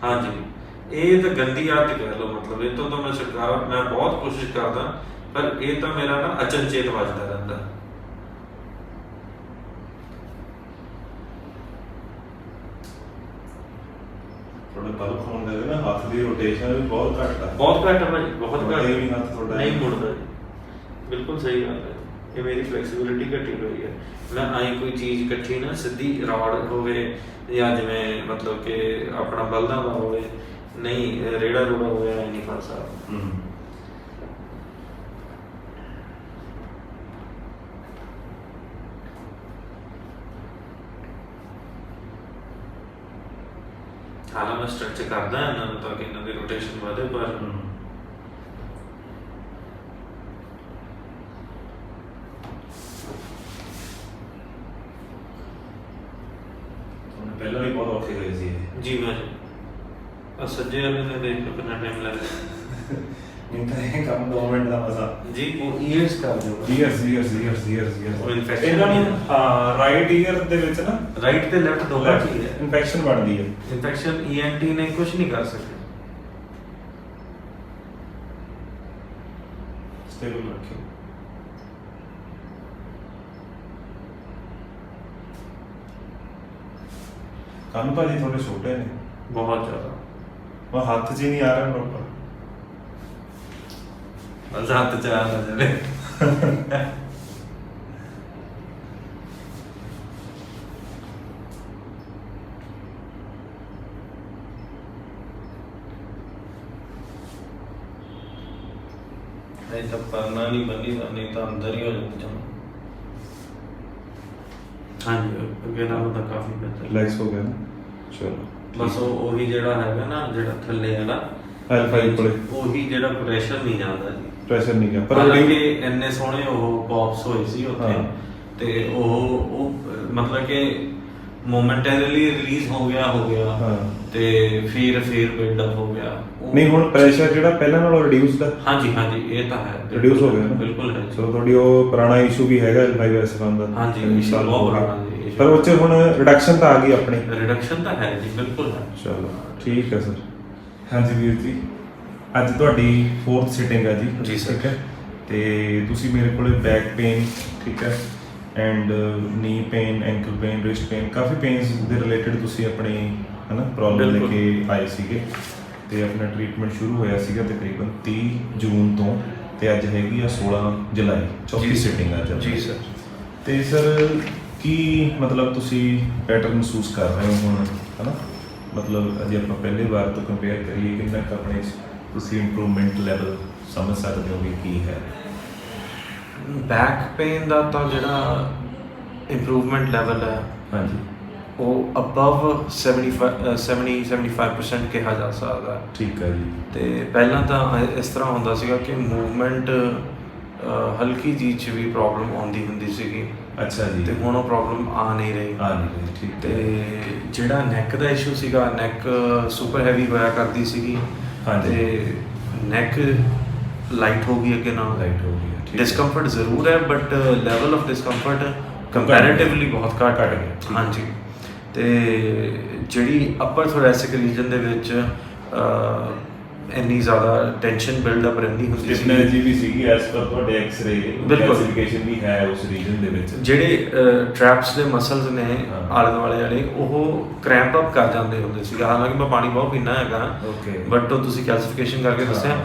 [SPEAKER 3] ਹਾਂਜੀ, ਇਹ ਤਾਂ ਗੰਦੀ ਆਦਤ ਕਹਿ ਲਓ, ਮਤਲਬ ਇਹ ਤੋਂ ਤਾਂ ਮੈਂ ਛੁਟਕਾਰਾ ਮੈਂ ਬਹੁਤ ਕੋਸ਼ਿਸ਼ ਕਰਦਾ, ਪਰ ਇਹ ਤਾਂ ਮੇਰਾ ਨਾ ਅਚਨਚੇਤ ਵੱਜਦਾ ਰਹਿੰਦਾ।
[SPEAKER 1] ਤੁਹਾਡੇ ਬਲ ਖੋਣ ਦੇ ਨਾ ਹੱਥ ਦੀ ਰੋਟੇਸ਼ਨ ਵੀ ਬਹੁਤ ਘੱਟ ਆ।
[SPEAKER 3] ਬਹੁਤ ਘੱਟ ਹੈ ਭਾਜੀ, ਬਹੁਤ ਘੱਟ।
[SPEAKER 1] ਮੁੜਦਾ ਹੀ ਨਹੀਂ ਹੱਥ ਤੁਹਾਡਾ।
[SPEAKER 3] ਨਹੀਂ ਮੁੜਦਾ ਜੀ, ਬਿਲਕੁਲ ਸਹੀ ਗੱਲ ਹੈ। ਇਹ ਮੇਰੀ ਫਲੈਕਸੀਬਿਲਿਟੀ ਘਟੀ ਹੋਈ ਹੈ। ਮੈਂ ਆਈ ਕੋਈ ਚੀਜ਼ ਇਕੱਠੀ ਨਾ ਸਿੱਧੀ ਰੌੜ ਹੋਵੇ ਜਾਂ ਜਿਵੇਂ ਮਤਲਬ ਕਿ ਆਪਣਾ ਬਲਦਾਂ ਦਾ ਹੋਵੇ, ਨਹੀਂ ਰੇੜਾ ਰੂੜਾ ਹੋਇਆ ਨਹੀਂ ਫੜ ਸਕਦਾ। ਹਾਲਾਂ ਮੈਂ ਸਟਰਕਚਰ ਕਰਦਾ ਇਹਨਾਂ ਨੂੰ ਤਾਂ ਕਿ ਇਹਨਾਂ ਦੀ ਰੋਟੇਸ਼ਨ ਵਧੇ, ਪਰ
[SPEAKER 1] ਪਹਿਲਾਂ ਵੀ ਬਹੁਤ ਔਖੇ ਗਏ ਸੀ ਇਹ।
[SPEAKER 3] ਜੀ ਮੈਂ ਸੱਜੇ ਵਾਲੇ ਨੇ ਦੇਖ ਲਓ ਕਿੰਨਾ ਟਾਈਮ ਲੱਗਦਾ।
[SPEAKER 1] ਮੈਨੂੰ ਤਾਂ ਇਹ ਕੰਮ 2 ਮਿੰਟ ਦਾ ਮਸਾ
[SPEAKER 3] ਜੀ ਉਹ ਈਅਰਸ ਕਰ ਦਿਓ।
[SPEAKER 1] ਈਅਰਸ
[SPEAKER 3] ਉਹ infection
[SPEAKER 1] ਇਹਨਾਂ ਨੂੰ ਹਾਂ ਰਾਈਟ ਈਅਰ ਦੇ ਵਿੱਚ ਨਾ
[SPEAKER 3] ਰਾਈਟ ਤੇ ਲੈਫਟ ਦੋਵਾਂ ਚ ਹੀ ਹੈ
[SPEAKER 1] ਇਨਫੈਕਸ਼ਨ ਬਣਦੀ ਹੈ।
[SPEAKER 3] ਇਨਫੈਕਸ਼ਨ ਈਐਨਟੀ ਨੇ ਕੁਝ ਨਹੀਂ ਕਰ ਸਕੇ।
[SPEAKER 1] ਸਟੇਬਲ ਰੱਖਿਓ। ਕੰਨ ਭਾਜੀ ਥੋੜੇ ਛੋਟੇ ਨੇ
[SPEAKER 3] ਬਹੁਤ ਜ਼ਿਆਦਾ।
[SPEAKER 1] ਉਹ ਹੱਥ 'ਚ ਹੀ ਨਹੀਂ ਆ ਰਿਹਾ ਪ੍ਰੋਪਰ।
[SPEAKER 3] ਬਸ ਹੱਥ ਚ ਆ ਨਾ ਜਾਵੇ। ਨਹੀਂ ਤਾਂ ਪਰਨਾ ਨਹੀਂ ਬੰਨੀ, ਨਹੀਂ ਤਾਂ ਅੰਦਰ ਹੀ ਹੋ ਜਾਂਦਾ। ਹਾਂਜੀ ਅੱਗੇ ਨਾਲੋਂ ਤਾਂ ਕਾਫੀ ਬਿਹਤਰ
[SPEAKER 1] ਰਿਲੈਕਸ ਹੋ ਗਿਆ ਨਾ। ਚਲੋ
[SPEAKER 3] ਬਸ ਉਹ ਉਹੀ ਜਿਹੜਾ ਹੈਗਾ ਨਾ, ਜਿਹੜਾ ਥੱਲੇ ਵਾਲਾ
[SPEAKER 1] L5 ਕੋਲੇ
[SPEAKER 3] ਉਹੀ ਜਿਹੜਾ ਪ੍ਰੈਸ਼ਰ ਨਹੀਂ ਜਾਂਦਾ ਜੀ।
[SPEAKER 1] ਪ੍ਰੈਸ਼ਰ ਨਹੀਂ ਗਿਆ ਪਰ
[SPEAKER 3] ਹਾਲਾਂਕਿ ਇੰਨੇ ਸੋਹਣੇ ਉਹ ਪੌਪਸ ਹੋਏ ਸੀ ਉੱਥੇ,
[SPEAKER 1] ਹਾਂ।
[SPEAKER 3] ਤੇ ਉਹ ਮਤਲਬ ਕਿ ਮੋਮੈਂਟਰੀਲੀ ਰਿਲੀਜ਼ ਹੋ ਗਿਆ
[SPEAKER 1] ਹਾਂ।
[SPEAKER 3] ਤੇ ਫਿਰ ਬਿਲਡ ਅਪ ਹੋ ਗਿਆ।
[SPEAKER 1] ਨਹੀਂ ਹੁਣ ਪ੍ਰੈਸ਼ਰ ਜਿਹੜਾ ਪਹਿਲਾਂ ਨਾਲੋਂ ਰਿਡਿਊਸਡ ਹੈ।
[SPEAKER 3] ਹਾਂਜੀ ਇਹ ਤਾਂ ਹੈ,
[SPEAKER 1] ਰਿਡਿਊਸ ਹੋ ਗਿਆ ਨਾ।
[SPEAKER 3] ਬਿਲਕੁਲ ਹੈ।
[SPEAKER 1] ਚਲੋ ਤੁਹਾਡੀ ਉਹ ਪੁਰਾਣਾ ਇਸ਼ੂ ਵੀ ਹੈਗਾ L5S1 ਦਾ।
[SPEAKER 3] ਹਾਂਜੀ,
[SPEAKER 1] ਤਿੰਨ
[SPEAKER 3] issue
[SPEAKER 1] ਸਾਲ
[SPEAKER 3] ਬਹੁਤ
[SPEAKER 1] ਹੋ ਗਏ।
[SPEAKER 3] ਪੁਰਾਣਾ ਜੀ,
[SPEAKER 1] ਪਰ ਉਹ 'ਚ ਹੁਣ ਰਿਡਕਸ਼ਨ ਤਾਂ ਆ ਗਈ ਆਪਣੀ।
[SPEAKER 3] ਰਿਡਕਸ਼ਨ ਤਾਂ ਹੈ ਜੀ, ਬਿਲਕੁਲ ਹੈ।
[SPEAKER 1] ਚਲੋ ਠੀਕ ਹੈ ਸਰ। ਹਾਂਜੀ ਵੀਰ ਜੀ, ਅੱਜ ਤੁਹਾਡੀ 4th ਸਿਟਿੰਗ ਹੈ ਜੀ।
[SPEAKER 3] ਜੀ ਸਰ।
[SPEAKER 1] ਠੀਕ ਹੈ, ਤੇ ਤੁਸੀਂ ਮੇਰੇ ਕੋਲੇ ਬੈਕ ਪੇਨ, ਠੀਕ ਹੈ, and knee pain, ankle pain, wrist pain, ਕਾਫੀ ਪੇਨਸ ਦੇ ਰਿਲੇਟਡ ਤੁਸੀਂ ਆਪਣੀ ਹਨਾ ਪ੍ਰੋਬਲਮ ਲੈ ਕੇ ਆਏ ਸੀਗੇ, ਤੇ ਆਪਣਾ ਟ੍ਰੀਟਮੈਂਟ ਸ਼ੁਰੂ ਹੋਇਆ ਸੀਗਾ ਤਕਰੀਬਨ 30 ਜੂਨ ਤੋਂ, ਤੇ ਅੱਜ ਹੈਗੀ ਆ 16 ਜੁਲਾਈ, ਚੌਥੀ ਸਿਟਿੰਗ ਅੱਜ ਆਪਣੀ।
[SPEAKER 3] ਜੀ ਸਰ।
[SPEAKER 1] ਤੇ ਸਰ ਕੀ ਮਤਲਬ ਤੁਸੀਂ ਪੈਟਰਨ ਮਹਿਸੂਸ ਕਰ ਰਹੇ ਹੋ ਹੁਣ ਹਨਾ, ਮਤਲਬ ਅਜੇ ਆਪਾਂ ਪਹਿਲੇ ਵਾਰ ਤੋਂ ਕੰਪੇਅਰ ਕਰੀਏ ਕਿੰਨਾ ਕੁ ਆਪਣੇ 'ਚ ਤੁਸੀਂ ਇੰਪਰੂਵਮੈਂਟ ਲੈਵਲ ਸਮਝ ਸਕਦੇ ਹੋ ਵੀ ਕੀ ਹੈ?
[SPEAKER 3] ਬੈਕ ਪੇਨ ਦਾ ਤਾਂ ਜਿਹੜਾ ਇੰਪਰੂਵਮੈਂਟ ਲੈਵਲ ਹੈ
[SPEAKER 1] ਹਾਂਜੀ
[SPEAKER 3] ਉਹ ਅਬਵ 70-75% ਕਿਹਾ ਜਾ ਸਕਦਾ ਹੈ।
[SPEAKER 1] ਠੀਕ ਹੈ ਜੀ।
[SPEAKER 3] ਤੇ ਪਹਿਲਾਂ ਤਾਂ ਇਸ ਤਰ੍ਹਾਂ ਹੁੰਦਾ ਸੀਗਾ ਕਿ ਮੂਵਮੈਂਟ ਹਲਕੀ ਜੀ 'ਚ ਵੀ ਪ੍ਰੋਬਲਮ ਆਉਂਦੀ ਹੁੰਦੀ ਸੀਗੀ।
[SPEAKER 1] ਅੱਛਾ ਜੀ।
[SPEAKER 3] ਤੇ ਹੁਣ ਉਹ ਪ੍ਰੋਬਲਮ ਆ ਨਹੀਂ ਰਹੀ।
[SPEAKER 1] ਠੀਕ
[SPEAKER 3] ਤੇ ਜਿਹੜਾ ਨੈਕ ਦਾ ਇਸ਼ੂ ਸੀਗਾ, ਨੈਕ ਸੁਪਰ ਹੈਵੀ ਹੋਇਆ ਕਰਦੀ ਸੀਗੀ।
[SPEAKER 1] ਹਾਂਜੀ।
[SPEAKER 3] ਤੇ ਨੈਕ ਲਾਈਟ ਹੋ ਗਈ ਅੱਗੇ ਨਾਲ।
[SPEAKER 1] ਲਾਈਟ ਹੋ ਗਈ ਹੈ।
[SPEAKER 3] ਡਿਸਕੰਫਰਟ ਜ਼ਰੂਰ ਹੈ, but level of discomfort comparatively ਬਹੁਤ ਘੱਟ
[SPEAKER 1] ਘੱਟ
[SPEAKER 3] ਹੈ।
[SPEAKER 1] ਗਿਆ।
[SPEAKER 3] ਹਾਂਜੀ। ਤੇ ਜਿਹੜੀ ਅਪਰ ਥੋਰੈਸਿਕ ਰੀਜਨ ਦੇ ਵਿੱਚ ਇੰਨੀ ਜ਼ਿਆਦਾ ਟੈਂਸ਼ਨ ਬਿਲਡ ਅਪ ਰਹਿੰਦੀ ਹੁੰਦੀ ਸੀ।
[SPEAKER 1] ਸਟਿਫਨੈਸ ਵੀ ਸੀਗੀ ਐਸ ਪਰ ਤੁਹਾਡੇ ਐਕਸ-ਰੇ
[SPEAKER 3] ਬਿਲਕੁਲ।
[SPEAKER 1] ਕਲਾਸੀਫਿਕੇਸ਼ਨ ਵੀ ਹੈ ਉਸ ਰੀਜਨ ਦੇ ਵਿੱਚ।
[SPEAKER 3] ਜਿਹੜੇ ਟ੍ਰੈਪਸ ਦੇ ਮਸਲਸ ਨੇ
[SPEAKER 1] ਹਾਂ।
[SPEAKER 3] ਆਲੇ ਦੁਆਲੇ ਵਾਲੇ, ਉਹ ਕ੍ਰੈਂਪ ਅਪ ਕਰ ਜਾਂਦੇ ਹੁੰਦੇ ਸੀ। ਹਾਲਾਂਕਿ ਮੈਂ ਪਾਣੀ ਬਹੁਤ ਪੀਣਾ ਹੈਗਾ,
[SPEAKER 1] ਓਕੇ,
[SPEAKER 3] ਬਟ ਉਹ ਤੁਸੀਂ ਕੈਲਸੀਫਿਕੇਸ਼ਨ ਕਰਕੇ ਦੱਸਿਆ
[SPEAKER 1] ਹਾਂ।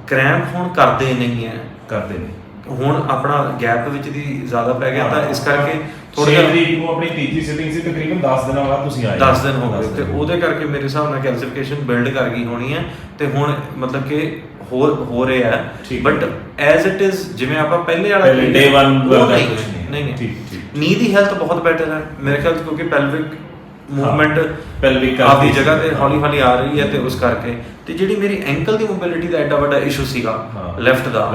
[SPEAKER 3] ਕ੍ਰੈਂਪ ਹੁਣ ਕਰਦੇ ਨਹੀਂ ਹੈ।
[SPEAKER 1] ਕਰਦੇ ਨੇ
[SPEAKER 3] ਹੁਣ ਆਪਣਾ ਗੈਪ ਵਿੱਚ ਦੀ ਜ਼ਿਆਦਾ ਪੈ ਗਿਆ, ਤਾਂ ਇਸ ਕਰਕੇ
[SPEAKER 1] ਥੋੜੀ
[SPEAKER 3] ਥੋੜਾ
[SPEAKER 1] ਜਿਹੀ ਨੂੰ ਆਪਣੀ ਤੀਜੀ ਸਿਟਿੰਗ ਸੀ, ਤਕਰੀਬਨ 10 ਦਿਨਾਂ ਬਾਅਦ ਤੁਸੀਂ ਆਏ।
[SPEAKER 3] 10 ਦਿਨ ਹੋ ਗਏ, ਤੇ ਉਹਦੇ ਕਰਕੇ ਮੇਰੇ ਹਿਸਾਬ ਨਾਲ ਕੈਲਸੀਫਿਕੇਸ਼ਨ ਬਿਲਡ ਕਰ ਗਈ ਹੋਣੀ ਹੈ। ਤੇ ਹੁਣ ਮਤਲਬ ਕਿ ਹੋ ਰਿਹਾ ਹੈ,
[SPEAKER 1] ਠੀਕ
[SPEAKER 3] ਬਟ ਐਜ਼ ਇਟ ਇਜ਼ ਜਿਵੇਂ ਆਪਾਂ ਪਹਿਲੇ ਵਾਲਾ
[SPEAKER 1] ਪਹਿਲੇ day one
[SPEAKER 3] ਉਹ
[SPEAKER 1] ਵਰਗਾ
[SPEAKER 3] ਨਹੀਂ
[SPEAKER 1] ਕੁਛ
[SPEAKER 3] ਹੈ।
[SPEAKER 1] ਨਹੀਂ।
[SPEAKER 3] ਨਹੀਂ
[SPEAKER 1] ਠੀਕ।
[SPEAKER 3] ਨੀ ਦੀ ਹੈਲਥ ਬਹੁਤ ਬੈਟਰ ਹੈ ਮੇਰੇ ਖਿਆਲ 'ਚ, ਕਿਉਂਕਿ ਪੈਲਵਿਕ ਮੂਵਮੈਂਟ
[SPEAKER 1] pelvic
[SPEAKER 3] ਆਪਦੀ ਜਗ੍ਹਾ ਤੇ ਹੌਲੀ ਹੌਲੀ ਆ ਰਹੀ ਹੈ, ਤੇ ਉਸ ਕਰਕੇ ਤੇ ਜਿਹੜੀ ਮੇਰੀ ਐਂਕਲ ਦੀ ਮੋਬਿਲਿਟੀ ਦਾ ਐਡਾ ਵੱਡਾ ਇਸ਼ੂ ਸੀਗਾ ਲੈਫਟ ਦਾ,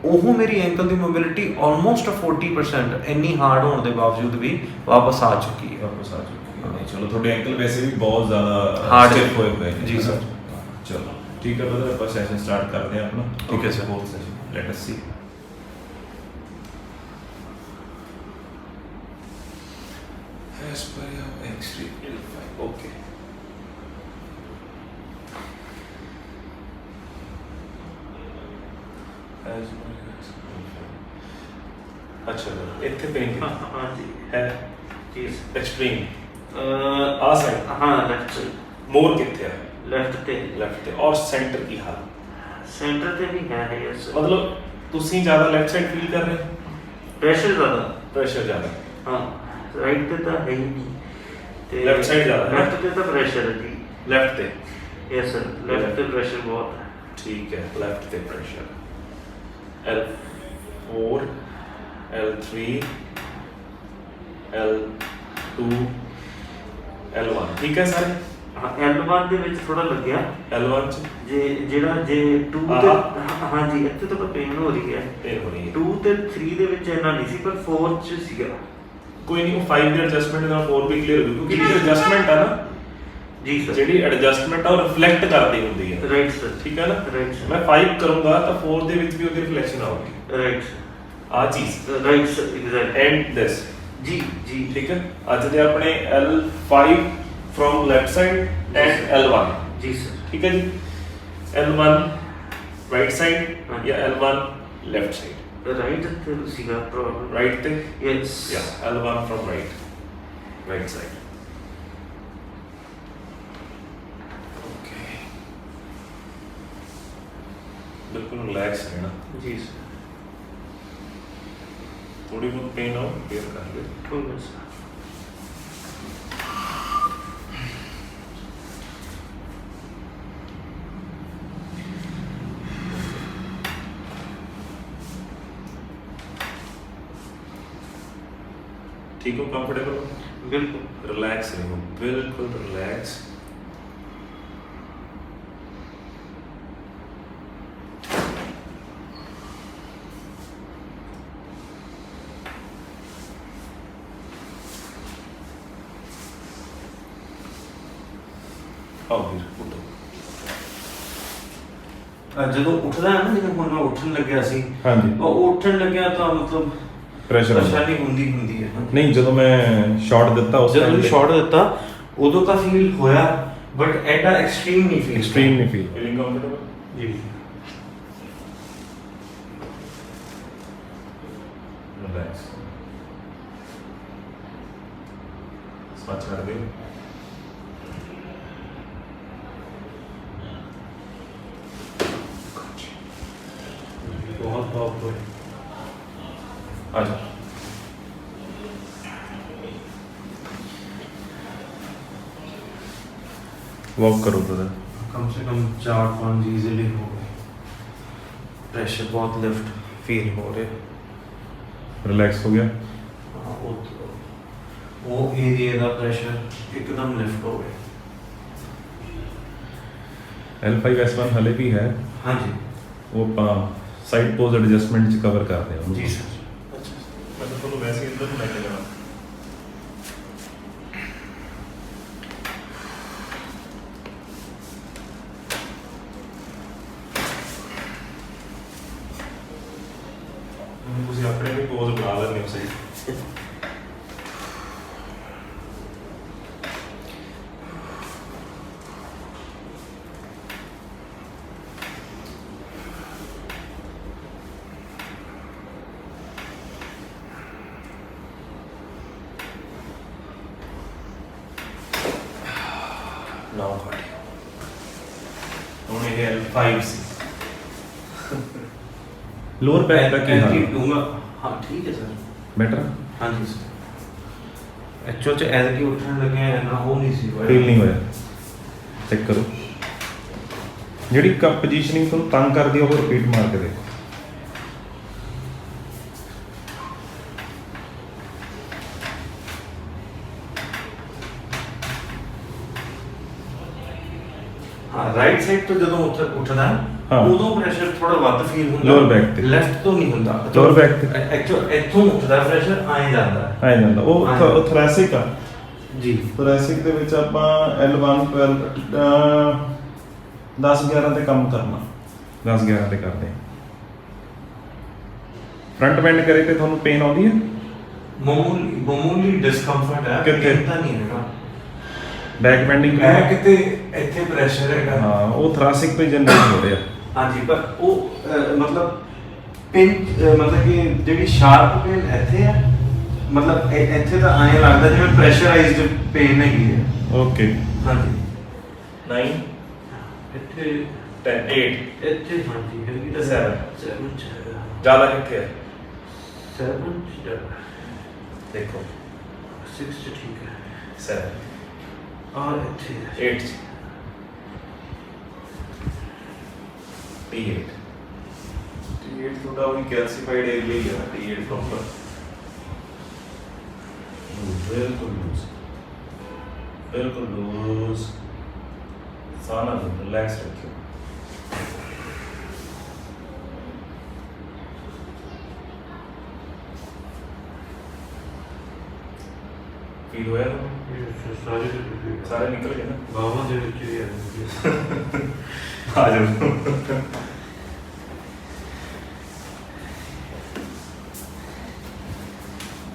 [SPEAKER 3] ਉਹ ਮੇਰੀ ਐਂਕਲ ਦੀ ਮੋਬਿਲਿਟੀ ਆਲਮੋਸਟ 40% ਇੰਨੀ ਹਾਰਡ ਹੋਣ ਦੇ ਬਾਵਜੂਦ ਵੀ ਵਾਪਸ ਆ ਚੁੱਕੀ ਹੈ।
[SPEAKER 1] ਚਲੋ ਤੁਹਾਡੇ ਐਂਕਲ ਵੈਸੇ ਵੀ ਬਹੁਤ ਜ਼ਿਆਦਾ
[SPEAKER 3] Hard
[SPEAKER 1] stiff ਹੋਏ ਪਏ ਨੇ।
[SPEAKER 3] ਜੀ ਸਰ।
[SPEAKER 1] ਚਲੋ ਠੀਕ ਹੈ ਬ੍ਰਦਰ, ਆਪਾਂ ਸੈਸ਼ਨ ਸਟਾਰਟ ਕਰਦੇ ਹਾਂ ਆਪਣਾ।
[SPEAKER 3] Okay, sir.
[SPEAKER 1] Let us C. as per your X3 L5 okay as per अच्छा ਇੱਥੇ ਪੇਨ
[SPEAKER 3] हाँ जी
[SPEAKER 1] ਹੈ
[SPEAKER 3] जी
[SPEAKER 1] ਐਕਸਟ੍ਰੀਮ ਆ ਸਾਈਡ
[SPEAKER 3] हाँ लेफ्ट साइड
[SPEAKER 1] ਮੋਰ ਕਿੱਥੇ ਆ
[SPEAKER 3] लेफ्ट ते
[SPEAKER 1] ਲੈਫਟ ਤੇ ਔਰ ਸੈਂਟਰ ਕੀ ਹਾਲ
[SPEAKER 3] सेंटर ते भी है यस
[SPEAKER 1] ਮਤਲਬ ਤੁਸੀਂ ਜ਼ਿਆਦਾ ਲੈਫਟ ਸਾਈਡ ਫੀਲ ਕਰ ਰਹੇ ਹੋ
[SPEAKER 3] प्रेशर ज्यादा
[SPEAKER 1] ਪ੍ਰੈਸ਼ਰ ਜ਼ਿਆਦਾ
[SPEAKER 3] हाँ राइट ते तो है ही नहीं ते
[SPEAKER 1] Left side ज्यादा है?
[SPEAKER 3] लेफ्ट ते तो प्रेशर है जी
[SPEAKER 1] ਲੈਫਟ ਤੇ
[SPEAKER 3] यस सर लेफ्ट ते प्रेशर बहुत है
[SPEAKER 1] ਠੀਕ ਹੈ ਲੈਫਟ ਤੇ pressure L4 L3 L2 L1 ਠੀਕ ਹੈ ਸਾਰੇ
[SPEAKER 3] हाँ L1 ਦੇ ਵਿੱਚ ਥੋੜਾ ਲੱਗਿਆ
[SPEAKER 1] L1 ਚ
[SPEAKER 3] ਜੇ ਜਿਹੜਾ ਜੇ 2 ਤੇ ਹਾਂ ਜੀ ਇੱਥੇ ਤਾਂ ਪੇਨ ਹੋ ਰਹੀ ਹੈ
[SPEAKER 1] ਪੇਨ ਹੋ ਰਹੀ ਹੈ
[SPEAKER 3] 2 ਤੇ 3 ਦੇ ਵਿੱਚ ਇੰਨਾ ਨਹੀਂ ਸੀ ਪਰ 4 ਚ ਸੀਗਾ
[SPEAKER 1] ਕੋਈ ਨਹੀਂ ਉਹ 5 ਦੇ ਐਡਜਸਟਮੈਂਟ ਨਾਲ 4 ਵੀ ਕਲੀਅਰ ਹੋ ਜੂ ਕਿਉਂਕਿ ਜਿਹੜੀ ਐਡਜਸਟਮੈਂਟ ਆ ਨਾ
[SPEAKER 3] ਜੀ ਸਰ
[SPEAKER 1] ਜਿਹੜੀ ਐਡਜਸਟਮੈਂਟ ਆ ਉਹ ਰਿਫਲੈਕਟ ਕਰਦੀ ਹੁੰਦੀ ਹੈ
[SPEAKER 3] ਰਾਈਟ ਸਰ
[SPEAKER 1] ਠੀਕ ਹੈ ਨਾ
[SPEAKER 3] ਰਾਈਟ ਸਰ
[SPEAKER 1] ਮੈਂ 5 ਕਰੂੰਗਾ ਤਾਂ 4 ਦੇ ਵਿੱਚ ਵੀ ਉਹਦੀ ਰਿਫਲੈਕਸ਼ਨ ਆਊਗੀ
[SPEAKER 3] ਰਾਈਟ
[SPEAKER 1] ਆ ਚੀਜ਼
[SPEAKER 3] right sir exact
[SPEAKER 1] and this
[SPEAKER 3] ਜੀ ਜੀ
[SPEAKER 1] ਠੀਕ ਹੈ ਅੱਜ ਦੇ ਆਪਣੇ L5 from left side and L1
[SPEAKER 3] ਜੀ ਸਰ
[SPEAKER 1] ਠੀਕ ਹੈ ਜੀ L1 right side
[SPEAKER 3] हाँ।
[SPEAKER 1] या L1 left side
[SPEAKER 3] ਰਾਈਟ ਤੇ ਸੀਗਾ ਪ੍ਰੋਬਲਮ
[SPEAKER 1] right ਤੇ
[SPEAKER 3] yes
[SPEAKER 1] yeah L1 from right side okay बिल्कुल रिलैक्स रहना
[SPEAKER 3] ਜੀ ਸਰ
[SPEAKER 1] थोड़ी बहुत पेन हो बेयर कर ले
[SPEAKER 3] ਠੀਕ ਹੈ ਸਰ
[SPEAKER 1] ठीक हो कंफर्टेबल
[SPEAKER 3] ਬਿਲਕੁਲ
[SPEAKER 1] रिलैक्स रहो बिल्कुल रिलैक्स आओ फिर उठो
[SPEAKER 3] ਜਦੋਂ ਉੱਠਦਾ ਹੈ ਨਾ ਜਿਵੇਂ ਹੁਣ ਮੈਂ ਉੱਠਣ ਲੱਗਿਆ ਸੀ
[SPEAKER 1] हाँ जी
[SPEAKER 3] ਉਹ ਉੱਠਣ ਲੱਗਿਆ ਤਾਂ ਮਤਲਬ
[SPEAKER 1] प्रेशर
[SPEAKER 3] ਪਰੇਸ਼ਾਨੀ ਹੁੰਦੀ ਹੈ
[SPEAKER 1] नहीं जो मैं शॉट देता उस
[SPEAKER 3] ਜਦੋਂ ਸ਼ਾਟ ਦਿੱਤਾ ਉਦੋਂ ਤਾਂ ਫੀਲ ਹੋਇਆ ਬਟ ਐਡਾ ਐਕਸਟ੍ਰੀਮ ਨਹੀਂ ਫੀਲ
[SPEAKER 1] एक्सट्रीम नहीं फील फीलिंग कंफर्टेबल
[SPEAKER 3] ਜੀ
[SPEAKER 1] रिलैक्स स्मच कर दे
[SPEAKER 3] ਬਹੁਤ ਪਾਵਰਫੁਲ
[SPEAKER 1] आ जाओ वॉक करो ब्रदर
[SPEAKER 3] कम से कम 4-5 इजीली हो गए प्रेशर बहुत लिफ्ट फील हो रहे
[SPEAKER 1] रिलैक्स हो गया
[SPEAKER 3] हाँ, वो एरिया का प्रेशर एकदम लिफ्ट हो गया
[SPEAKER 1] L5S1 हले भी है
[SPEAKER 3] हाँ जी
[SPEAKER 1] वो साइड पोज एडजस्टमेंट च कवर कर रहे हो
[SPEAKER 3] जी सर
[SPEAKER 1] अच्छा मैं तो ਤੁਹਾਨੂੰ ਵੈਸੇ ਇੱਧਰ ਨੂੰ ਲੈ ਕੇ ਜਾਣਾ ਤੁਸੀਂ ਆਪਣੇ ਵੀ ਪੋਜ਼ ਬਣਾ ਲੈਂਦੇ ਹੋ ਸਹੀ now got you ਹੁਣ ਇਹ L5 ਸੀ ਲੋਅਰ ਬੈਕ ਦਾ ਕੀ ਹਾਲ
[SPEAKER 3] दूंगा हाँ ठीक है सर
[SPEAKER 1] ਬੈਟਰ
[SPEAKER 3] हाँ जी सर एक्चुअल च एज की उठने लगे हैं ना हो नहीं सी
[SPEAKER 1] ਫੀਲ ਨਹੀਂ ਹੋਇਆ ਚੈੱਕ ਕਰੋ ਜਿਹੜੀ ਕੱਪ ਪੋਜੀਸ਼ਨਿੰਗ ਤੁਹਾਨੂੰ ਤੰਗ ਕਰਦੀ ਆ ਉਹ ਰਿਪੀਟ ਮਾਰ ਕੇ ਦੇਖੋ
[SPEAKER 3] हाँ राइट साइड तो ਜਦੋਂ ਉੱਠਦਾ
[SPEAKER 1] ਹਾਂ।
[SPEAKER 3] ਉਦੋਂ ਪ੍ਰੈਸ਼ਰ ਥੋੜਾ ਵੱਧ ਫੀਲ ਹੁੰਦਾ
[SPEAKER 1] Lower back ਤੇ।
[SPEAKER 3] ਲੈਫਟ ਤੋਂ ਨਹੀਂ ਹੁੰਦਾ
[SPEAKER 1] Lower back ਤੇ।
[SPEAKER 3] ਐਕਚੁਅਲ ਇੱਥੋਂ ਉੱਠਦਾ ਪ੍ਰੈਸ਼ਰ ਆਏ ਜਾਂਦਾ
[SPEAKER 1] ਆਏ ਜਾਂਦਾ ਉਹ
[SPEAKER 3] ਹਾਂ।
[SPEAKER 1] ਥੋਰੈਸਿਕ ਆ
[SPEAKER 3] ਜੀ
[SPEAKER 1] ਥੋਰੈਸਿਕ ਦੇ ਵਿੱਚ ਆਪਾਂ L1 12 10 11 ਤੇ ਕੰਮ ਕਰਨਾ 10 11 ਤੇ ਕਰਦੇ ਹਾਂ ਫਰੰਟ ਬੈਂਡ ਕਰੇ ਤੇ ਤੁਹਾਨੂੰ ਪੇਨ ਆਉਂਦੀ ਹੈ
[SPEAKER 3] ਮਾਮੂਲੀ ਡਿਸਕੰਫਰਟ ਹੈ,
[SPEAKER 1] ਕਿੱਥੇ?
[SPEAKER 3] ਤਾਂ ਨਹੀਂ ਹੈਗਾ।
[SPEAKER 1] ਬੈਕ ਬੈਂਡਿੰਗ
[SPEAKER 3] ਮੈਂ ਕਿਤੇ ਇੱਥੇ ਪ੍ਰੈਸ਼ਰ ਹੈਗਾ।
[SPEAKER 1] ਹਾਂ, ਉਹ ਥਰਾਸਿਕ ਤੋਂ ਜਨਰੇਟ ਹੋ ਰਿਹਾ।
[SPEAKER 3] ਹਾਂਜੀ, ਪਰ ਉਹ ਮਤਲਬ ਪਿੰਚ ਮਤਲਬ ਕਿ ਜਿਹੜੀ ਸ਼ਾਰਪ ਪੇਨ ਇੱਥੇ ਹੈ, ਮਤਲਬ ਇੱਥੇ ਤਾਂ ਐਂ ਲੱਗਦਾ ਜਿਵੇਂ ਪ੍ਰੈਸ਼ਰਾਈਜ਼ਡ ਪੇਨ ਹੈਗੀ ਹੈ।
[SPEAKER 1] ਓਕੇ।
[SPEAKER 3] ਹਾਂਜੀ
[SPEAKER 1] 9
[SPEAKER 3] ਇੱਥੇ
[SPEAKER 1] 10 8
[SPEAKER 3] ਇੱਥੇ ਹਾਂਜੀ ਹੈਗੀ ਤਾਂ
[SPEAKER 1] 7
[SPEAKER 3] ਚ
[SPEAKER 1] ਜ਼ਿਆਦਾ ਕਿੱਥੇ ਹੈ?
[SPEAKER 3] 7 ਚ
[SPEAKER 1] ਦੇਖੋ
[SPEAKER 3] 6 ਚ ਠੀਕ ਹੈ,
[SPEAKER 1] 7
[SPEAKER 3] ਔਰ ਇੱਥੇ
[SPEAKER 1] 8 T8 T8 ਤੁਹਾਡਾ ਉਹੀ ਕੈਲਸੀਫਾਈਡ ਏਰੀਆ ਹੀ ਹੈ। T8 ਪ੍ਰੋਪਰ ਬਿਲਕੁਲ ਲੂਜ਼ ਸਾਹ ਨਾਲ ਰਿਲੈਕਸ ਰੱਖਿਓ। ਫੀਲ ਹੋਇਆ ਤੁਹਾਨੂੰ? ਸਾਰੇ ਨਿਕਲ ਗਏ ਨਾ?
[SPEAKER 3] ਬਾਹਾਂ ਦੇ ਵਿੱਚ ਵੀ ਹੈ।
[SPEAKER 1] ਆ ਜਾਓ।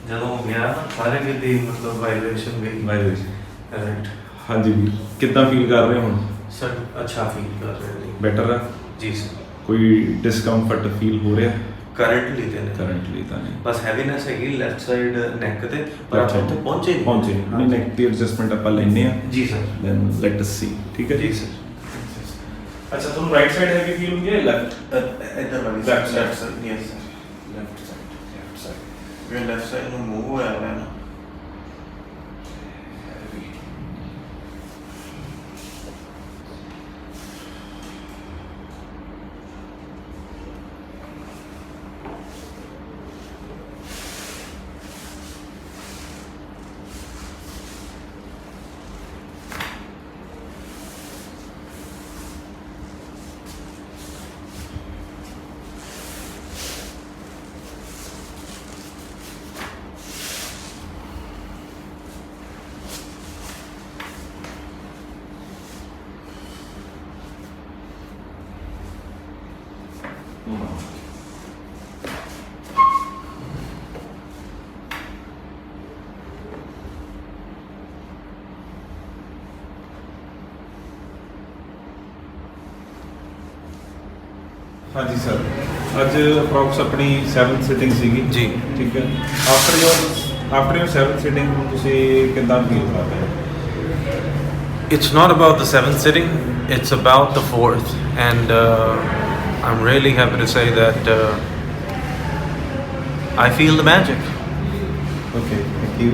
[SPEAKER 3] ਜਦੋਂ ਗਿਆ ਨਾ ਸਾਰੇ ਕਿਤੇ ਮਤਲਬ ਵਾਈਬ੍ਰੇਸ਼ਨ ਗਈ। ਰਾਈਟ।
[SPEAKER 1] ਹਾਂਜੀ ਵੀਰ, ਕਿੱਦਾਂ ਫੀਲ ਕਰ ਰਹੇ ਹੋ ਹੁਣ?
[SPEAKER 3] ਸਰ ਅੱਛਾ ਫੀਲ ਕਰ ਰਹੇ ਜੀ।
[SPEAKER 1] ਬੈਟਰ ਆ?
[SPEAKER 3] ਜੀ ਸਰ।
[SPEAKER 1] ਕੋਈ ਡਿਸਕੰਫਰਟ ਫੀਲ ਹੋ ਰਿਹਾ?
[SPEAKER 3] ਕਰੰਟਲੀ ਤੇ ਨਹੀਂ।
[SPEAKER 1] ਕਰੰਟਲੀ ਤਾਂ ਨਹੀਂ।
[SPEAKER 3] ਬਸ ਹੈਵੀਨੈਸ ਹੈਗੀ ਲੈਫਟ ਸਾਈਡ ਨੈਕ ਤੇ, ਪਰ
[SPEAKER 1] Left
[SPEAKER 3] ਆਪਾਂ
[SPEAKER 1] side।
[SPEAKER 3] ਉੱਥੇ ਪਹੁੰਚੇ ਨਹੀਂ।
[SPEAKER 1] ਪਹੁੰਚੇ ਨਹੀਂ। ਨੈਕ ਦੀ ਐਡਜਸਟਮੈਂਟ ਆਪਾਂ ਲੈਨੇ ਆ।
[SPEAKER 3] ਜੀ ਸਰ।
[SPEAKER 1] ਦੈਨ ਲੈਟ ਅਸ ਸੀ। ਠੀਕ ਹੈ
[SPEAKER 3] ਜੀ ਸਰ।
[SPEAKER 1] ਅੱਛਾ, ਤੁਹਾਨੂੰ ਰਾਈਟ ਸਾਈਡ ਹੈਵੀ ਫੀਲ ਹੁੰਦੀ ਹੈ? ਲੈਫਟ
[SPEAKER 3] ਇੱਧਰ ਵਾਲੀ
[SPEAKER 1] Left side।
[SPEAKER 3] Side yes sir.
[SPEAKER 1] Left side.
[SPEAKER 3] ਇਹ ਲੈਫਟ ਸਾਈਡ ਨੂੰ ਮੂਵ ਹੋਇਆ ਹੋਇਆ ਨਾ।
[SPEAKER 1] ਹਾਂਜੀ ਸਰ, ਅੱਜ ਅਪਰੋਕਸ ਆਪਣੀ 7th ਸਿਟਿੰਗ ਸੀਗੀ
[SPEAKER 3] ਜੀ।
[SPEAKER 1] ਠੀਕ ਹੈ। ਆਫਟਰ ਯੋਰ 7th ਸਿਟਿੰਗ ਤੁਸੀਂ ਕਿੱਦਾਂ ਫੀਲ ਕਰ ਰਹੇ ਹੋ?
[SPEAKER 3] It's not about the 7th sitting, it's about the 4th, and I'm really happy to say that I feel the magic,
[SPEAKER 1] Okay, thank you.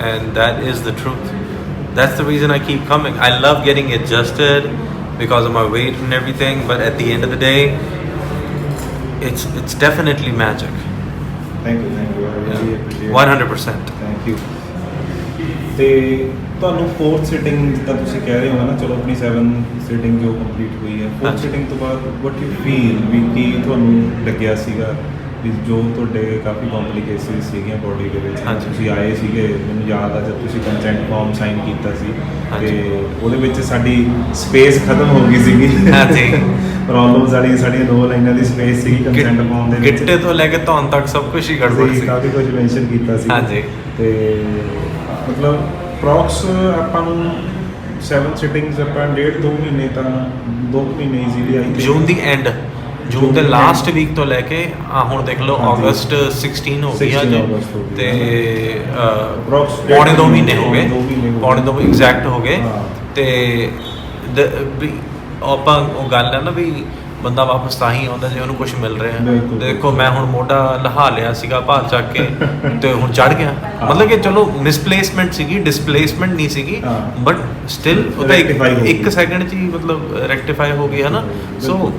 [SPEAKER 3] and that is the truth. That's the reason I keep coming. I love getting adjusted because of my weight and everything, but at the end of the day, it's definitely magic.
[SPEAKER 1] Thank you. I really appreciate it.
[SPEAKER 3] 100%.
[SPEAKER 1] Thank you. ਤੇ ਤੁਹਾਨੂੰ 4th sitting ਜਿੱਦਾਂ ਤੁਸੀਂ ਕਹਿ ਰਹੇ ਹੋ ਨਾ, ਚਲੋ ਆਪਣੀ 7th ਸਿਟਿੰਗ ਜੋ ਕੰਪਲੀਟ ਹੋਈ ਹੈ, 4th
[SPEAKER 3] ਹਾਂਜੀ।
[SPEAKER 1] ਸਿਟਿੰਗ ਤੋਂ ਬਾਅਦ ਵਾਟ ਯੂ ਫੀਲ ਵੀ ਕੀ ਤੁਹਾਨੂੰ ਲੱਗਿਆ ਸੀਗਾ ਵੀ ਜੋ ਤੁਹਾਡੇ ਕਾਫੀ ਕੰਪਲਿਕੇਸ਼ਨਸ ਸੀਗੀਆਂ ਬੋਡੀ ਦੇ ਵਿੱਚ?
[SPEAKER 3] ਹਾਂਜੀ।
[SPEAKER 1] ਤੁਸੀਂ ਆਏ ਸੀਗੇ, ਮੈਨੂੰ ਯਾਦ ਆ ਜਦ ਤੁਸੀਂ ਕੰਸੈਂਟ ਫਾਰਮ ਸਾਈਨ ਕੀਤਾ ਸੀ
[SPEAKER 3] ਹਾਂਜੀ।
[SPEAKER 1] ਤੇ ਉਹਦੇ ਵਿੱਚ ਸਾਡੀ ਸਪੇਸ ਖਤਮ ਹੋ ਗਈ ਸੀਗੀ।
[SPEAKER 3] ਹਾਂਜੀ।
[SPEAKER 1] ਪ੍ਰੋਬਲਮ ਸਾਡੀਆਂ 2 ਲਾਈਨਾਂ ਦੀ ਸਪੇਸ ਸੀਗੀ ਕੰਸੈਂਟ ਫਾਰਮ ਦੇ ਵਿੱਚ।
[SPEAKER 3] ਗਿੱਟੇ ਤੋਂ ਲੈ ਕੇ ਧੌਣ ਤੱਕ ਸਭ ਕੁਝ ਹੀ ਗੜਬੜ
[SPEAKER 1] ਤੁਸੀਂ
[SPEAKER 3] ਸੀ।
[SPEAKER 1] ਕਾਫੀ ਕੁਝ ਮੈਂਸ਼ਨ ਕੀਤਾ ਸੀ।
[SPEAKER 3] ਹਾਂਜੀ।
[SPEAKER 1] ਤੇ ਮਤਲਬ ਪ੍ਰੋਕਸ ਆਪਾਂ ਨੂੰ 7 ਸਿਟਿੰਗਸ ਆਪਾਂ 1.5-2 ਮਹੀਨੇ ਤਾਂ 2 ਮਹੀਨੇ easily I
[SPEAKER 3] June the and, ਜੂਨ ਦੇ ਲਾਸਟ ਵੀਕ ਤੋਂ ਲੈ ਕੇ ਹੁਣ ਦੇਖ ਲਓ
[SPEAKER 1] ਹਾਂਜੀ।
[SPEAKER 3] ਅਗਸਤ 16 ਹੋ ਗਈ
[SPEAKER 1] 16
[SPEAKER 3] ਅੱਜ
[SPEAKER 1] ਅਗਸਤ ਹੋ ਗਈ।
[SPEAKER 3] ਤੇ
[SPEAKER 1] Approx
[SPEAKER 3] ਪੌਣੇ 2 ਮਹੀਨੇ ਹੋ ਗਏ,
[SPEAKER 1] 2 ਮਹੀਨੇ ਹੋ ਗਏ।
[SPEAKER 3] ਪੌਣੇ 2 ਐਗਜ਼ੈਕਟ ਹੋ ਗਏ।
[SPEAKER 1] ਹਾਂ।
[SPEAKER 3] ਤੇ ਵੀ ਆਪਾਂ ਉਹ ਗੱਲ ਹੈ ਨਾ ਵੀ ਬੰਦਾ ਵਾਪਸ ਤਾਂ ਹੀ ਆਉਂਦਾ ਜੇ ਉਹਨੂੰ ਕੁਝ ਮਿਲ ਰਿਹਾ।
[SPEAKER 1] ਬਿਲਕੁਲ।
[SPEAKER 3] ਦੇਖੋ ਮੈਂ ਹੁਣ ਮੋਢਾ ਲਹਾ ਲਿਆ ਸੀਗਾ ਭਾਰ ਚੱਕ ਕੇ ਤੇ ਹੁਣ ਚੜ ਗਿਆ। ਮਤਲਬ ਕਿ ਚਲੋ ਮਿਸਪਲੇਸਮੈਂਟ ਸੀਗੀ, ਡਿਸਪਲੇਸਮੈਂਟ ਨਹੀਂ ਸੀਗੀ,
[SPEAKER 1] ਹਾਂ।
[SPEAKER 3] ਬਟ ਸਟਿਲ ਉਹ ਤਾਂ
[SPEAKER 1] Rectify ਹੋ ਗਈ।
[SPEAKER 3] 1 ਸੈਕਿੰਡ 'ਚ ਹੀ ਮਤਲਬ ਰੈਕਟੀਫਾਈ ਹੋ ਗਈ ਹੈ ਨਾ। ਸੋ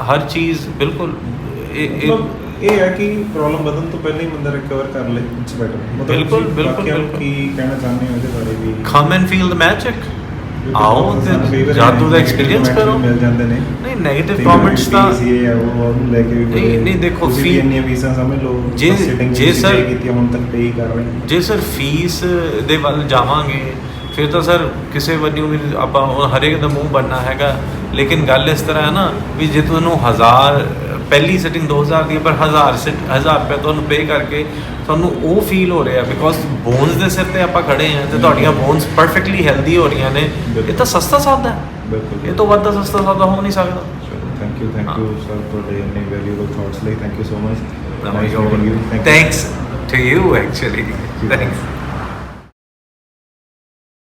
[SPEAKER 3] ਹਰ ਚੀਜ਼ ਬਿਲਕੁਲ
[SPEAKER 1] ਮਤਲਬ ਇਹ ਹੈ ਕਿ ਪ੍ਰੋਬਲਮ ਵਧਣ ਤੋਂ ਪਹਿਲਾਂ ਹੀ ਬੰਦਾ ਰਿਕਵਰ ਕਰ ਲੇ, ਇਟਸ ਬੈਟਰ।
[SPEAKER 3] ਬਿਲਕੁਲ, ਬਿਲਕੁਲ, ਬਿਲਕੁਲ।
[SPEAKER 1] ਕੀ ਕਹਿਣਾ ਚਾਹੁੰਦੇ ਹੋ ਇਹਦੇ ਬਾਰੇ ਵੀ?
[SPEAKER 3] Come and feel the magic.
[SPEAKER 1] ਕਿਉਂਕਿ
[SPEAKER 3] ਆਓ
[SPEAKER 1] ਬਹੁਤ ਸਾਨੂੰ ਕਈ
[SPEAKER 3] ਤੇ
[SPEAKER 1] ਵਾਰੀ
[SPEAKER 3] ਜਾਦੂ ਦਾ
[SPEAKER 1] negative
[SPEAKER 3] ਐਕਸਪੀਰੀਅੰਸ
[SPEAKER 1] comments
[SPEAKER 3] ਕਰੋ।
[SPEAKER 1] ਵੀ ਮਿਲ ਜਾਂਦੇ ਨੇ।
[SPEAKER 3] ਨਹੀਂ ਨੈਗੇਟਿਵ
[SPEAKER 1] ਤੇ
[SPEAKER 3] ਕਮੈਂਟਸ ਤਾਂ
[SPEAKER 1] fees ਇਹ ਹੈ, ਉਹ ਉਹਨੂੰ ਲੈ ਕੇ ਵੀ
[SPEAKER 3] ਨਹੀਂ, ਨਹੀਂ, ਦੇਖੋ,
[SPEAKER 1] ਤੁਸੀਂ ਵੀ ਇੰਨੀਆਂ ਫੀਸਾਂ ਸਮਝ ਲਓ,
[SPEAKER 3] ਜੇ-
[SPEAKER 1] sitting
[SPEAKER 3] ਜੇ
[SPEAKER 1] ਤੁਸੀਂ
[SPEAKER 3] sir-
[SPEAKER 1] pay ਕੀਤੀ ਹੁਣ ਤੱਕ ਪੇ ਕਰ ਰਹੇ ਹੋ।
[SPEAKER 3] ਜੇ ਸਰ ਫੀਸ ਦੇ ਵੱਲ ਜਾਵਾਂਗੇ ਫਿਰ ਤਾਂ ਸਰ ਕਿਸੇ ਵੱਲੋਂ ਵੀ ਆਪਾਂ ਹਰੇਕ ਦਾ ਮੂੰਹ ਬਣਨਾ ਹੈਗਾ। ਲੇਕਿਨ ਗੱਲ ਇਸ ਤਰ੍ਹਾਂ ਹੈ ਨਾ ਵੀ ਜੇ ਤੁਹਾਨੂੰ 1000 ਪਹਿਲੀ ਸਿਟਿੰਗ 2000 ਦੀ ਹੈ, ਪਰ 1000 ਰੁਪਏ ਤੁਹਾਨੂੰ ਪੇ ਕਰਕੇ ਤੁਹਾਨੂੰ ਉਹ ਫੀਲ ਹੋ ਰਿਹਾ ਬਿਕੋਜ਼ ਬੋਨਸ ਦੇ ਸਿਰ ਤੇ ਆਪਾਂ ਖੜੇ ਹਾਂ ਤੇ ਤੁਹਾਡੀਆਂ ਬੋਨਸ ਪਰਫੈਕਟਲੀ ਹੈਲਦੀ ਹੋ ਰਹੀਆਂ ਨੇ। ਇਹ ਤਾਂ ਸਸਤਾ ਸੌਦਾ ਹੈ,
[SPEAKER 1] ਬਿਲਕੁਲ
[SPEAKER 3] ਇਹ ਤੋਂ ਵੱਧ ਤਾਂ ਸਸਤਾ ਸੌਦਾ ਹੋ ਨਹੀਂ ਸਕਦਾ।
[SPEAKER 1] ਥੈਂਕ ਯੂ ਸਰ ਤੁਹਾਡੇ ਇੰਨੇ ਵੈਲਿਊਬਲ ਥਾਟਸ ਲਈ, thank you so much.
[SPEAKER 3] Thanks to you actually. Thanks.